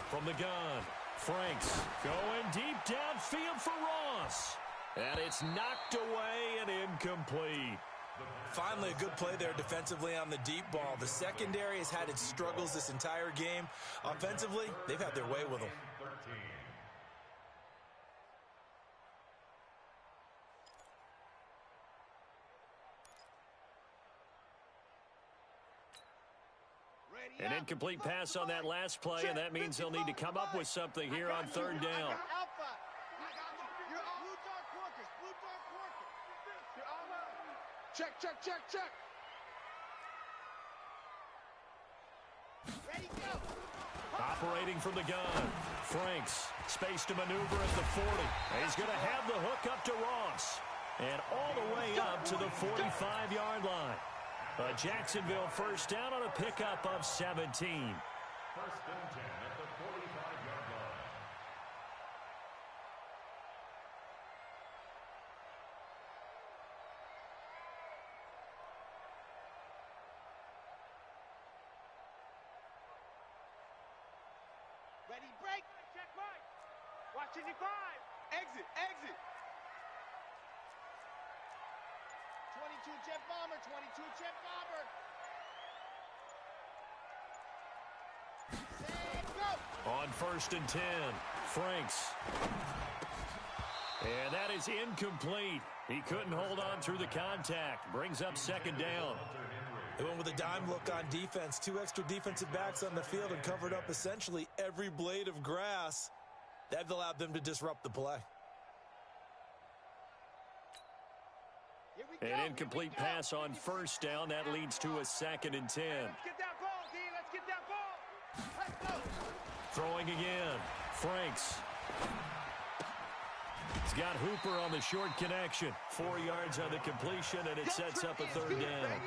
From the gun, Franks going deep downfield for Ross. And it's knocked away and incomplete. Finally, a good play there defensively on the deep ball. The secondary has had its struggles this entire game. Offensively, they've had their way with them. An incomplete pass on that last play, and that means they'll need to come up with something here on 3rd down. Check. Ready, go. Operating from the gun, Franks, space to maneuver at the 40. He's going to have the hook up to Ross, and all the way up to the 45-yard line. A Jacksonville first down on a pickup of 17. 1st and 10 at the 45-yard line. Ready, break. Check right. Watch it, 5. Exit. 22 jet bomber. Set, go. On 1st and 10, Franks. And that is incomplete. He couldn't hold on through the contact. Brings up 2nd down. They went with a dime look on defense. 2 extra defensive backs on the field and covered up essentially every blade of grass. That allowed them to disrupt the play. An incomplete pass on 1st down. That leads to a 2nd and 10. Let's get that ball, D. Let's get that ball. Let's go. Throwing again. Franks. He's got Hooper on the short connection. 4 yards on the completion, and it sets up a 3rd down.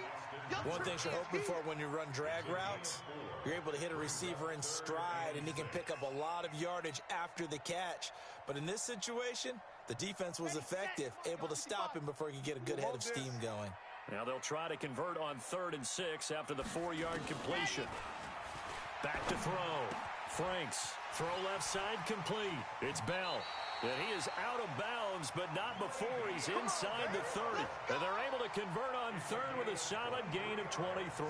One thing you're hoping for when you run drag routes, you're able to hit a receiver in stride, and he can pick up a lot of yardage after the catch. But in this situation, the defense was effective, able to stop him before he could get a good head of steam going. Now they'll try to convert on 3rd and 6 after the 4-yard completion. Back to throw. Franks. Throw left side complete. It's Bell. And he is out of bounds, but not before he's inside the 30. And they're able to convert on 3rd with a solid gain of 23.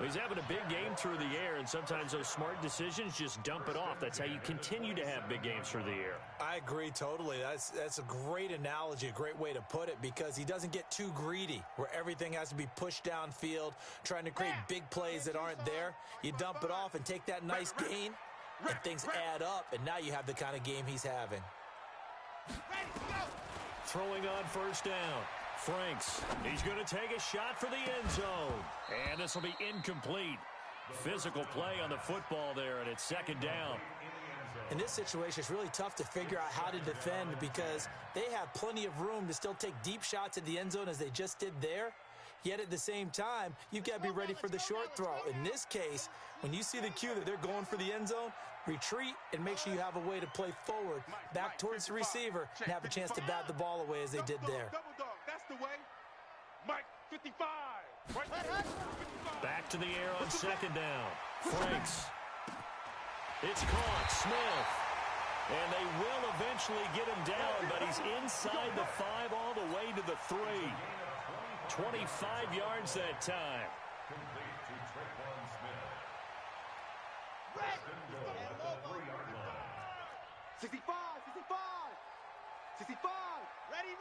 He's having a big game through the air, and sometimes those smart decisions just dump it off. That's how you continue to have big games through the air. I agree totally. That's a great analogy, a great way to put it, because he doesn't get too greedy where everything has to be pushed downfield, trying to create big plays that aren't there. You dump it off and take that nice gain, and things add up, and now you have the kind of game he's having. Throwing on 1st down. Franks, he's going to take a shot for the end zone. And this will be incomplete. Physical play on the football there, and it's 2nd down. In this situation, it's really tough to figure out how to defend because they have plenty of room to still take deep shots at the end zone as they just did there. Yet at the same time, you've got to be ready for the short throw. In this case, when you see the cue that they're going for the end zone, retreat and make sure you have a way to play forward, back towards the receiver, and have a chance to bat the ball away as they did there. That's the way. Mike, 55. Back to the air on 2nd down. Franks. It's caught. Smith. And they will eventually get him down, but he's inside the 5 all the way to the 3. 25 yards that time. 65. Ready.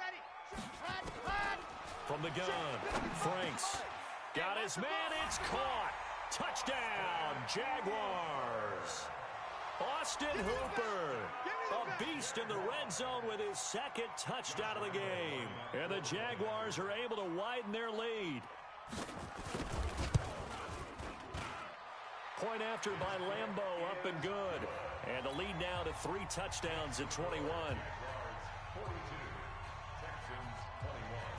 From the gun, Franks. Got his man. It's caught. Touchdown, Jaguars. Austin Hooper, a beast in the red zone with his second touchdown of the game. And the Jaguars are able to widen their lead. Point after by Lambeau, up and good. And the lead now to 3 touchdowns at 21.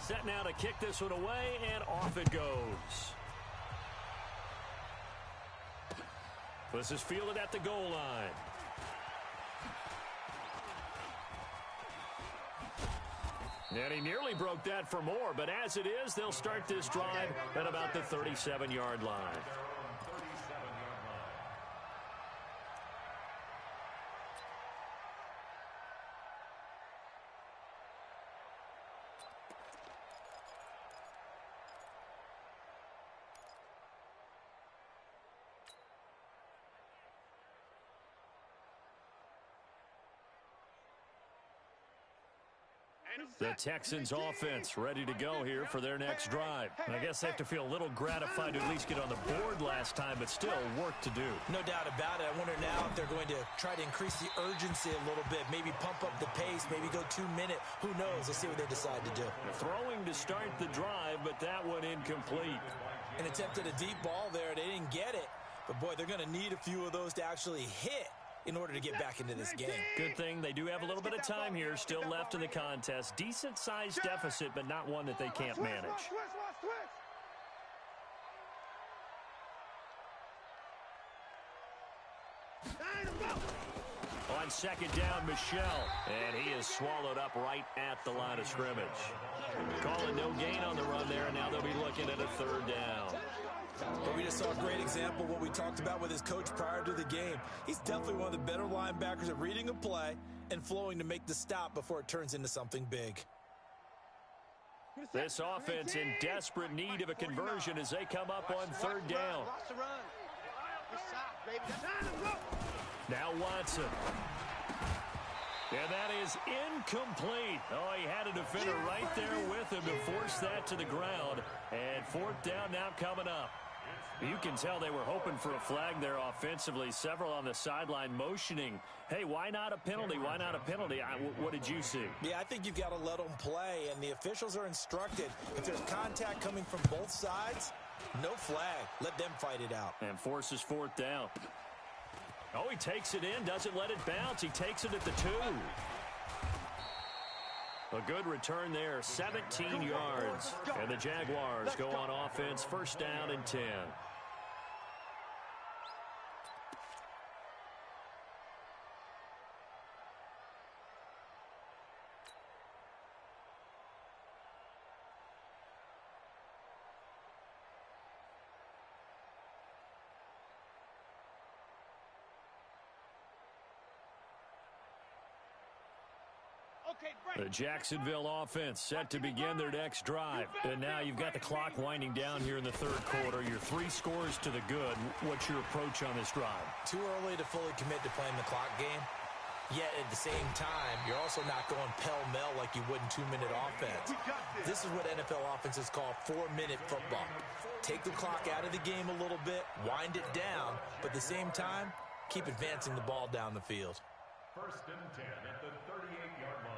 Set now to kick this one away, and off it goes. This is fielded at the goal line. And he nearly broke that for more, but as it is, they'll start this drive at about the 37-yard line. The Texans offense ready to go here for their next drive. I guess they have to feel a little gratified to at least get on the board last time, but still work to do. No doubt about it. I wonder now if they're going to try to increase the urgency a little bit, maybe pump up the pace, maybe go 2-minute. Who knows? Let's see what they decide to do. Throwing to start the drive, but that one incomplete. An attempt at a deep ball there. They didn't get it. But, boy, they're going to need a few of those to actually hit in order to get back into this game. Good thing they do have a little bit of time here still left in the contest. Decent-sized deficit, but not one that they can't manage. On second down, Michelle, and he is swallowed up right at the line of scrimmage. Calling no gain on the run there, and now they'll be looking at a third down. But we just saw a great example of what we talked about with his coach prior to the game. He's definitely one of the better linebackers at reading a play and flowing to make the stop before it turns into something big. This offense in desperate need of a conversion as they come up on third down. Now Watson. And that is incomplete. Oh, he had a defender right there with him to force that to the ground. And fourth down now coming up. You can tell they were hoping for a flag there offensively. Several on the sideline motioning. Hey, why not a penalty? Why not a penalty? What did you see? Yeah, I think you've got to let them play, and the officials are instructed. If there's contact coming from both sides, no flag. Let them fight it out. And forces fourth down. Oh, he takes it in, doesn't let it bounce. He takes it at the 2. A good return there, 17 yards. And the Jaguars go on offense, first down and 10. The Jacksonville offense set to begin their next drive. And now you've got the clock winding down here in the third quarter. Your 3 scores to the good. What's your approach on this drive? Too early to fully commit to playing the clock game. Yet at the same time, you're also not going pell-mell like you would in 2-minute offense. This is what NFL offenses call 4-minute football. Take the clock out of the game a little bit, wind it down, but at the same time, keep advancing the ball down the field. First and 10 at the 38-yard line.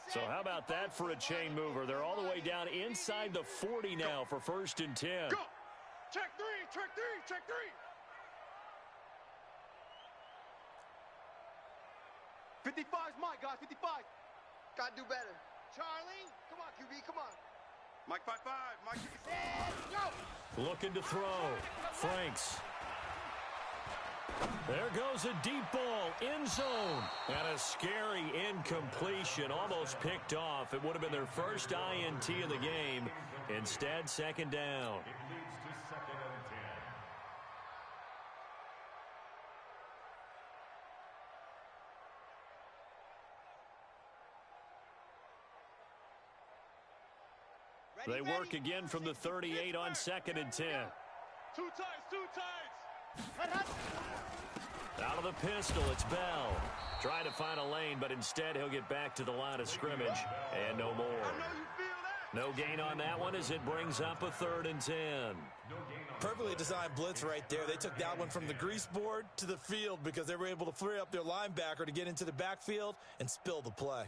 So how about that for a chain mover? They're all the way down inside the 40 now for first and 10. Go. Check 3, check 3, check 3. 55's Mike, guys, 55. Gotta do better. Charlie, come on, QB, come on. Mike 5-5, Mike 5-5, go. Looking to throw. Franks. There goes a deep ball, end zone. And a scary incompletion, almost picked off. It would have been their first INT of the game. Instead, second down. It leads to second and 10. They work again from the 38 on second and 10. Two tights. Out of the pistol, it's Bell. Trying to find a lane, but instead he'll get back to the line of scrimmage and no more. No gain on that one as it brings up a 3rd and 10. Perfectly designed blitz right there. They took that one from the grease board to the field because they were able to free up their linebacker to get into the backfield and spill the play.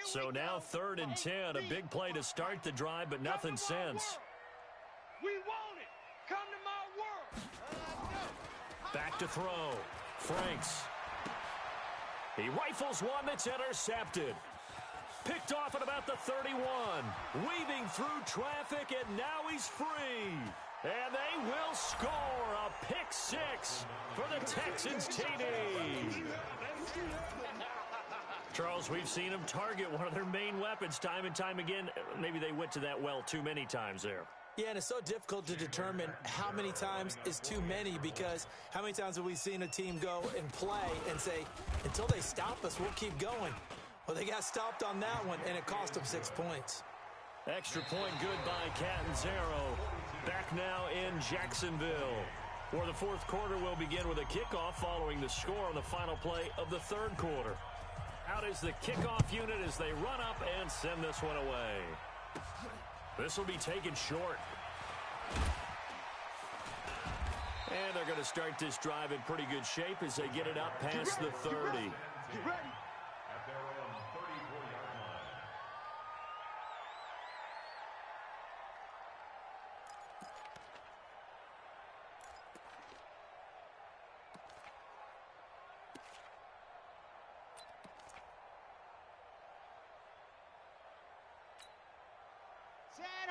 So now 3rd and 10, a big play to start the drive, but nothing since. We want it. Come to my world. Back to throw. Franks. He rifles one that's intercepted. Picked off at about the 31. Weaving through traffic, and now he's free. And they will score a pick 6 for the Texans TD. Charles, we've seen them target one of their main weapons time and time again. Maybe they went to that well too many times there. Yeah, and it's so difficult to determine how many times is too many, because how many times have we seen a team go and play and say, until they stop us, we'll keep going. Well, they got stopped on that one, and it cost them 6 points. Extra point good by Catanzaro. Back now in Jacksonville. For the 4th quarter, we'll begin with a kickoff following the score on the final play of the 3rd quarter. Out is the kickoff unit as they run up and send this one away. This will be taken short. And they're going to start this drive in pretty good shape as they get it up past the 30. Get ready. At their own 34-yard line.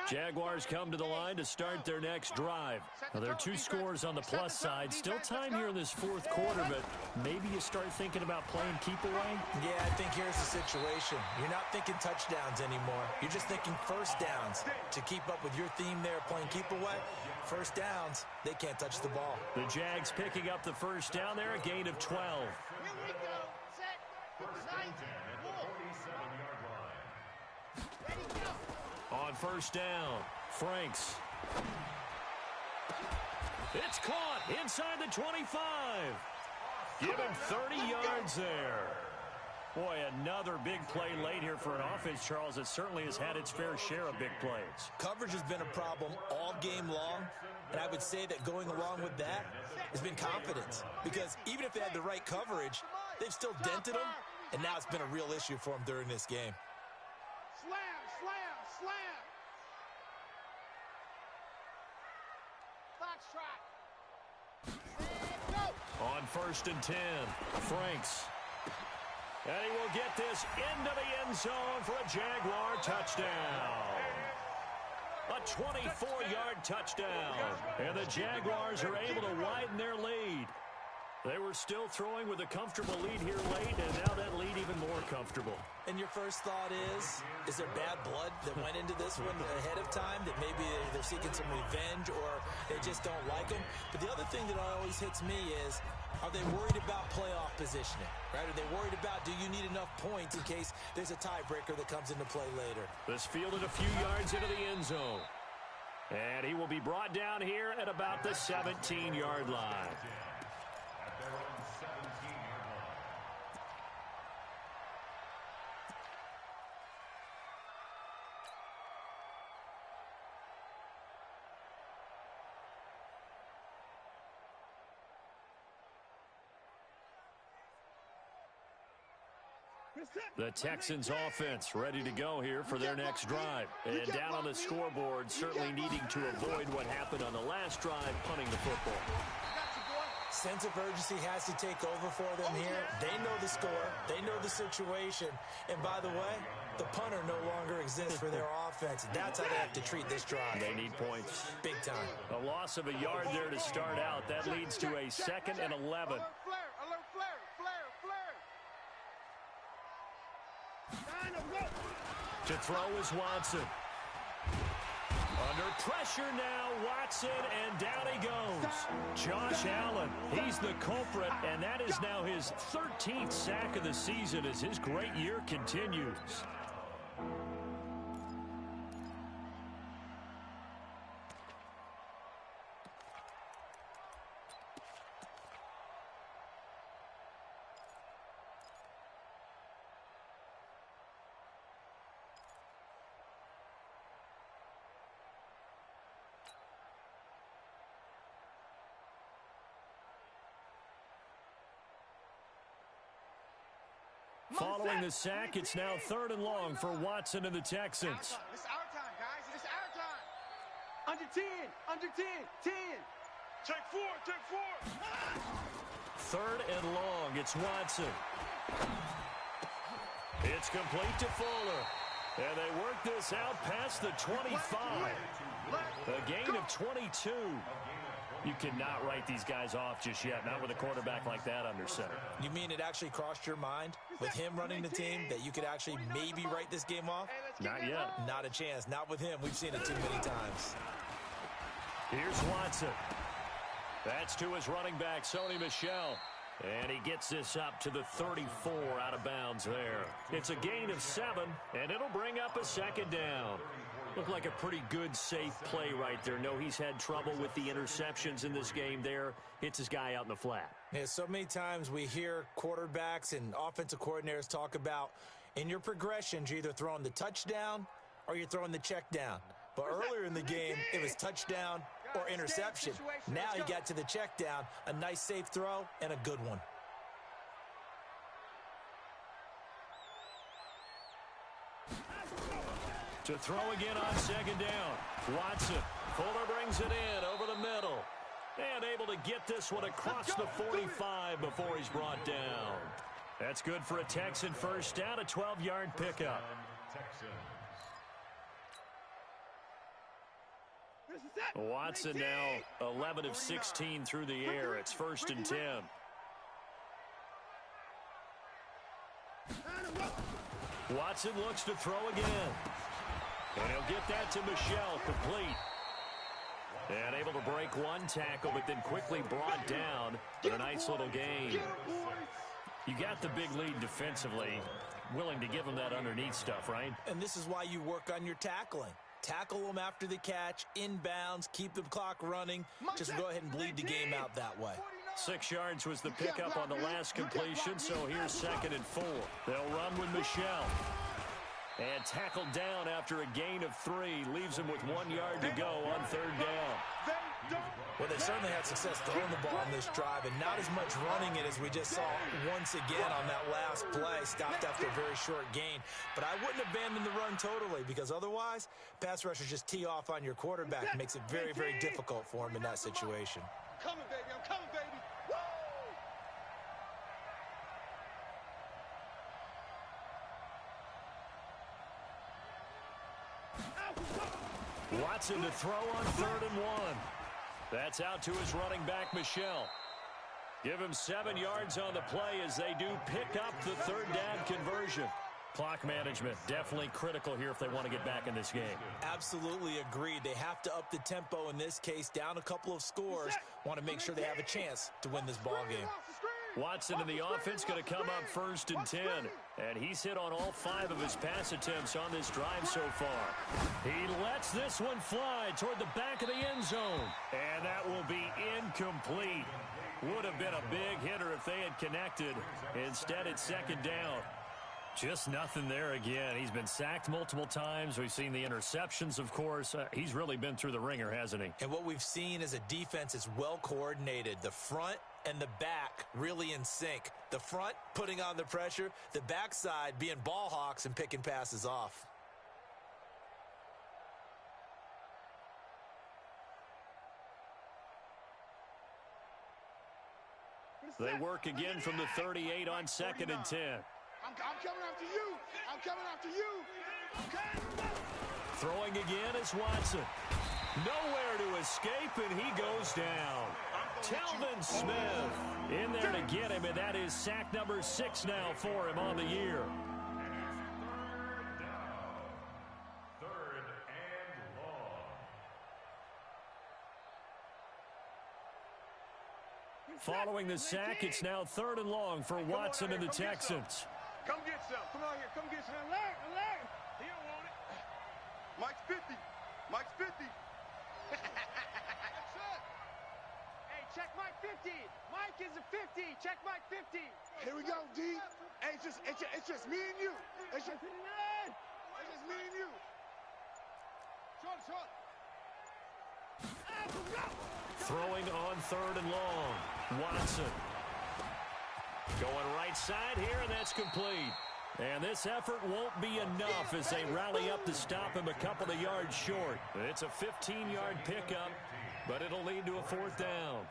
Jaguars come to the line to start their next drive. Now, there are 2 scores on the plus side. Still time here in this 4th quarter, but maybe you start thinking about playing keep away? Yeah, I think here's the situation. You're not thinking touchdowns anymore. You're just thinking first downs. To keep up with your theme there, playing keep away, first downs, they can't touch the ball. The Jags picking up the first down there, a gain of 12. Here we go. Set. Nice. At the 47-yard line. Ready, go. On first down, Franks. It's caught inside the 25. Give him 30 yards there. Boy, another big play late here for an offense, Charles. It certainly has had its fair share of big plays. Coverage has been a problem all game long, and I would say that going along with that has been confidence. Because even if they had the right coverage, they've still dented them, and now it's been a real issue for them during this game. Slam, slam, slam. Foxtrot. And go. On first and 10, Franks. And he will get this into the end zone for a Jaguar touchdown. A 24-yard touchdown. And the Jaguars are able to widen their lead. They were still throwing with a comfortable lead here late, and now that lead even more comfortable. And your first thought is there bad blood that went into this one ahead of time, that maybe they're seeking some revenge or they just don't like them? But the other thing that always hits me is, are they worried about playoff positioning? Right? Are they worried about, do you need enough points in case there's a tiebreaker that comes into play later? This fielded a few yards into the end zone. And he will be brought down here at about the 17-yard line. At their own 17-yard line. The Texans offense ready to go here for their next drive. And down on the scoreboard, certainly needing to avoid what happened on the last drive, punting the football. Sense of urgency has to take over for them here. They know the score. They know the situation. And by the way, the punter no longer exists for their offense. That's how they have to treat this drive. They need points. Big time. A loss of a yard there to start out. That leads to a 2nd and 11. Alert flare, alert flare, flare, flare. Line of rope. To throw is Watson. Under pressure now, Watson, and down he goes. Josh Allen, he's the culprit, and that is now his 13th sack of the season as his great year continues. Following the sack, it's now 3rd and long for Watson and the Texans. It's our time, guys. It's our time. Under 10. Under 10. 10. Take 4. Take 4. 3rd and long. It's Watson. It's complete to Fuller. And they work this out past the 25. A gain of 22. You cannot write these guys off just yet, not with a quarterback like that under center. You mean it actually crossed your mind with him running the team that you could actually maybe write this game off? Not yet. Not a chance. Not with him. We've seen it too many times. Here's Watson. That's to his running back, Sony Michel. And he gets this up to the 34 out of bounds there. It's a gain of 7, and it'll bring up a 2nd down. Looked like a pretty good, safe play right there. No, he's had trouble with the interceptions in this game there. Hits his guy out in the flat. Yeah, so many times we hear quarterbacks and offensive coordinators talk about in your progressions, you're either throwing the touchdown or you're throwing the check down. But earlier in the game, it was touchdown or interception. Now he got to the check down, a nice safe throw, and a good one. To throw again on 2nd down. Watson. Fuller brings it in over the middle. And able to get this one across the 45 before he's brought down. That's good for a Texan first down, a 12-yard pickup. Watson now 11 of 16 through the air. It's 1st and 10. Watson looks to throw again. And he'll get that to Michel, complete. And able to break one tackle, but then quickly brought down in a nice little gain. You got the big lead defensively. Willing to give him that underneath stuff, right? And this is why you work on your tackling. Tackle them after the catch, inbounds, keep the clock running. Just go ahead and bleed the game out that way. 6 yards was the pickup on the last completion, so here's 2nd and 4. They'll run with Michel. And tackled down after a gain of 3. Leaves him with 1 yard to go on 3rd down. Well, they certainly had success throwing the ball in this drive, and not as much running it as we just saw once again on that last play. Stopped after a very short gain. But I wouldn't abandon the run totally, because otherwise, pass rushers just tee off on your quarterback. Makes it very, very difficult for him in that situation. Coming, baby. I'm coming, baby. Watson to throw on 3rd and 1. That's out to his running back, Michel. Give him 7 yards on the play as they do pick up the 3rd down conversion. Clock management definitely critical here if they want to get back in this game. Absolutely agreed. They have to up the tempo in this case, down a couple of scores. Want to make sure they have a chance to win this ball game. Watson in the offense going to come up 1st and 10. And he's hit on all 5 of his pass attempts on this drive so far. He lets this one fly toward the back of the end zone. And that will be incomplete. Would have been a big hitter if they had connected. Instead, it's 2nd down. Just nothing there again. He's been sacked multiple times. We've seen the interceptions, of course. He's really been through the ringer, hasn't he? And what we've seen is a defense that's well coordinated. The front and the back really in sync. The front putting on the pressure, the backside being ball hawks and picking passes off. They work again from the 38 on 2nd and 10. I'm coming after you. I'm coming after you. Okay. Throwing again is Watson. Nowhere to escape, and he goes down. Telvin Smith in there to get him, and that is sack number 6 now for him on the year. Following the sack, it's now 3rd and long for Watson and the Texans. Come get some. Come on here. Come get some. Alert. Alert. He don't want it. Mike's 50. Mike's 50. Hey, check Mike 50. Mike is a 50. Check Mike 50. Here we go, D. Hey, it's just me and you. It's just me and you. Short. Throwing on 3rd and long. Watson. Going right side here, and that's complete. And this effort won't be enough as they rally up to stop him a couple of yards short. It's a 15-yard pickup, but it'll lead to a 4th down.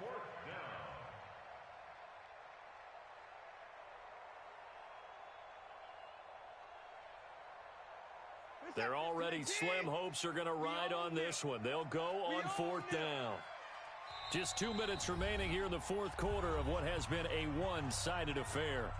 Their already slim hopes are going to ride on this one. They'll go on 4th down. Just 2 minutes remaining here in the 4th quarter of what has been a one-sided affair.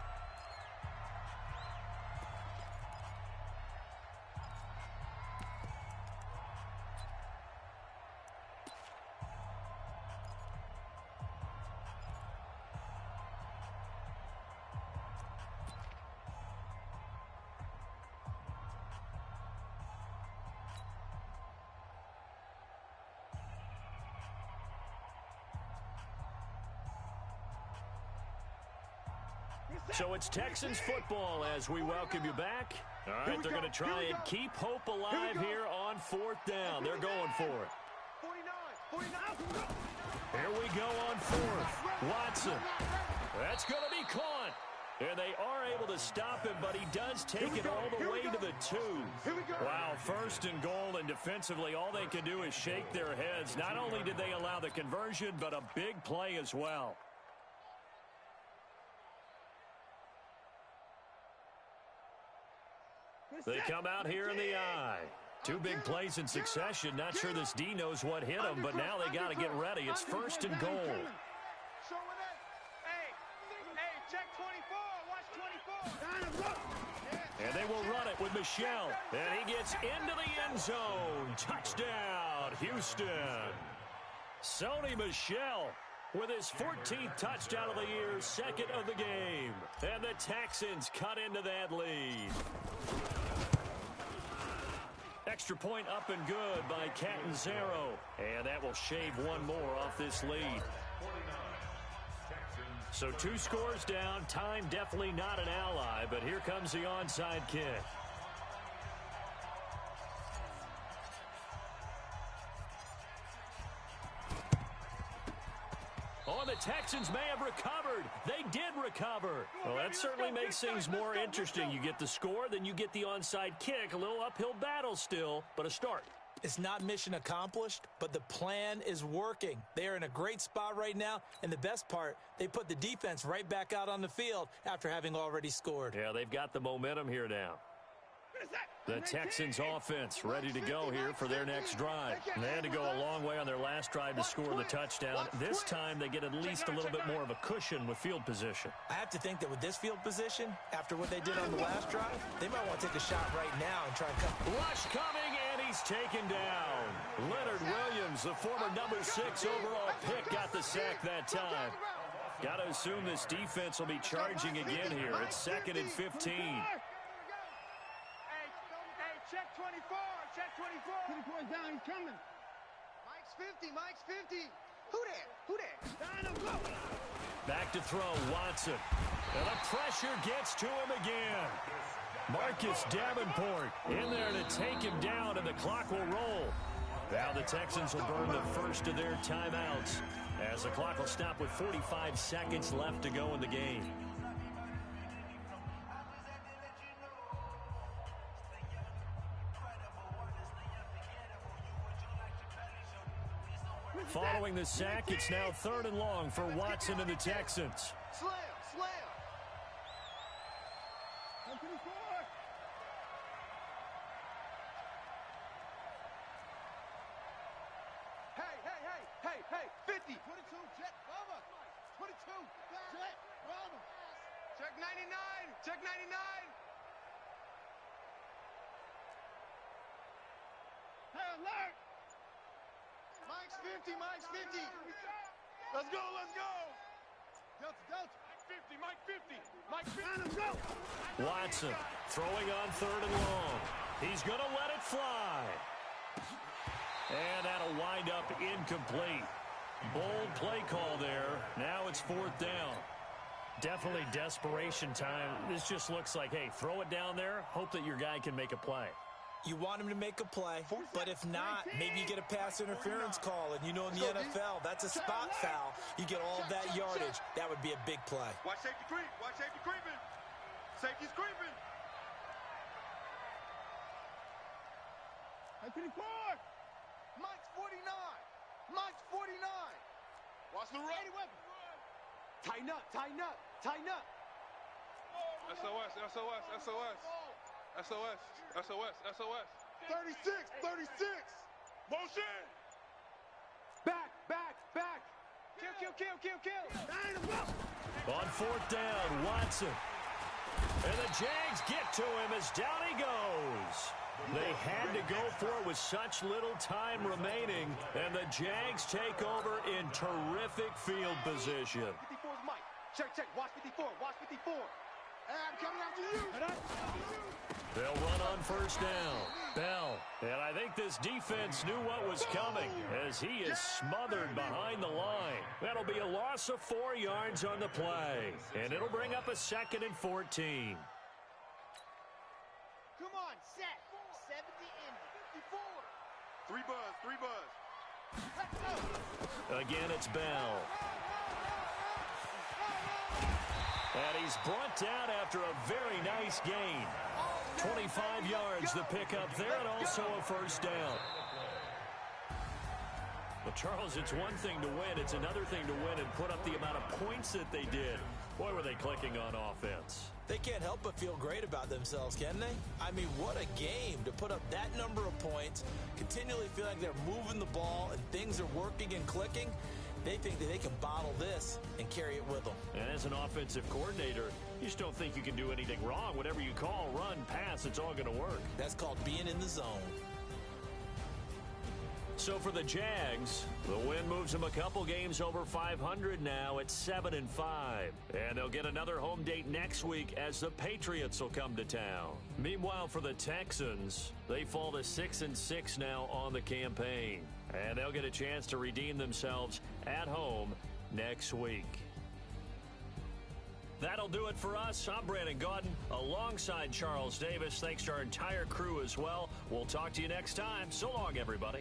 So it's Texans football as we welcome you back. All right, they're going to try and keep hope alive here on 4th down. They're going for it. 49. Here we go on 4th. Watson. That's going to be caught. And they are able to stop him, but he does take it all the way to the 2. Wow, 1st and goal, and defensively all they can do is shake their heads. Not only did they allow the conversion, but a big play as well. They come out here in the eye. 2 big plays in succession. Not sure this D knows what hit him, but now they got to get ready. It's 1st and goal. Hey, check 24. Watch 24. And they will run it with Michel. And he gets into the end zone. Touchdown, Houston. Sony Michel with his 14th touchdown of the year, 2nd of the game. And the Texans cut into that lead. Extra point up and good by Catanzaro. And that will shave 1 more off this lead. So 2 scores down. Time definitely not an ally, but here comes the onside kick. Oh, the Texans may have recovered. They did recover. Well, that certainly makes things more interesting. You get the score, then you get the onside kick. A little uphill battle still, but a start. It's not mission accomplished, but the plan is working. They are in a great spot right now, and the best part, they put the defense right back out on the field after having already scored. Yeah, they've got the momentum here now. The Texans offense ready to go here for their next drive. They had to go a long way on their last drive to score the touchdown. This time they get at least a little bit more of a cushion with field position. I have to think that with this field position, after what they did on the last drive, they might want to take a shot right now and try and cut. Rush coming, and he's taken down. Leonard Williams, the former number 6 overall pick, got the sack that time. Got to assume this defense will be charging again here. It's 2nd and 15. Check 24. Check 24. 24 down. He's coming. Mike's 50. Mike's 50. Who there? Back to throw. Watson. And the pressure gets to him again. Marcus Davenport in there to take him down, and the clock will roll. Now the Texans will burn the first of their timeouts as the clock will stop with 45 seconds left to go in the game. Following the sack, it's now 3rd and long for Watson and the Texans. Slam. Hey, 50. 22, check, Bubba. 22, check, Bubba. Check 99. Hey, alert. Mike's 50. Let's go. Delta. Mike 50. Go. Watson throwing on 3rd and long. He's going to let it fly. And that'll wind up incomplete. Bold play call there. Now it's 4th down. Definitely desperation time. This just looks like, hey, throw it down there, hope that your guy can make a play. You want him to make a play, but if not, maybe you get a pass interference call, and you know in the NFL, that's a spot foul. You get all of that yardage. That would be a big play. Watch safety creep. Watch safety creeping. Safety's creeping. Mike's 49. Mike's 49. Watch the run. Tighten up, tighten up, tighten up. SOS, SOS, SOS. SOS, SOS, SOS. 36, 36. Motion. Back, back, back. Kill. On fourth down, Watson. And the Jags get to him as down he goes. They had to go for it with such little time remaining, and the Jags take over in terrific field position. 54 is Mike. Check. Watch 54. Watch 54. Hey, I'm coming after you. They'll run on first down. Bell. And I think this defense knew what was coming as he is smothered behind the line. That'll be a loss of 4 yards on the play. And it'll bring up a 2nd and 14. Come on, set. 70 in 54. 3 buzz. Again, it's Bell. And he's brought down after a very nice gain. 25 yards the pickup there, and also a first down. Well, Charles, it's one thing to win. It's another thing to win and put up the amount of points that they did. Boy, were they clicking on offense. They can't help but feel great about themselves, can they? I mean, what a game to put up that number of points, continually feel like they're moving the ball and things are working and clicking. They think that they can bottle this and carry it with them. And as an offensive coordinator, you just don't think you can do anything wrong. Whatever you call, run, pass, it's all going to work. That's called being in the zone. So for the Jags, the win moves them a couple games over 500 now at 7-5. And they'll get another home date next week as the Patriots will come to town. Meanwhile, for the Texans, they fall to 6-6 now on the campaign. And they'll get a chance to redeem themselves at home next week. That'll do it for us. I'm Brandon Gaudin alongside Charles Davis. Thanks to our entire crew as well. We'll talk to you next time. So long, everybody.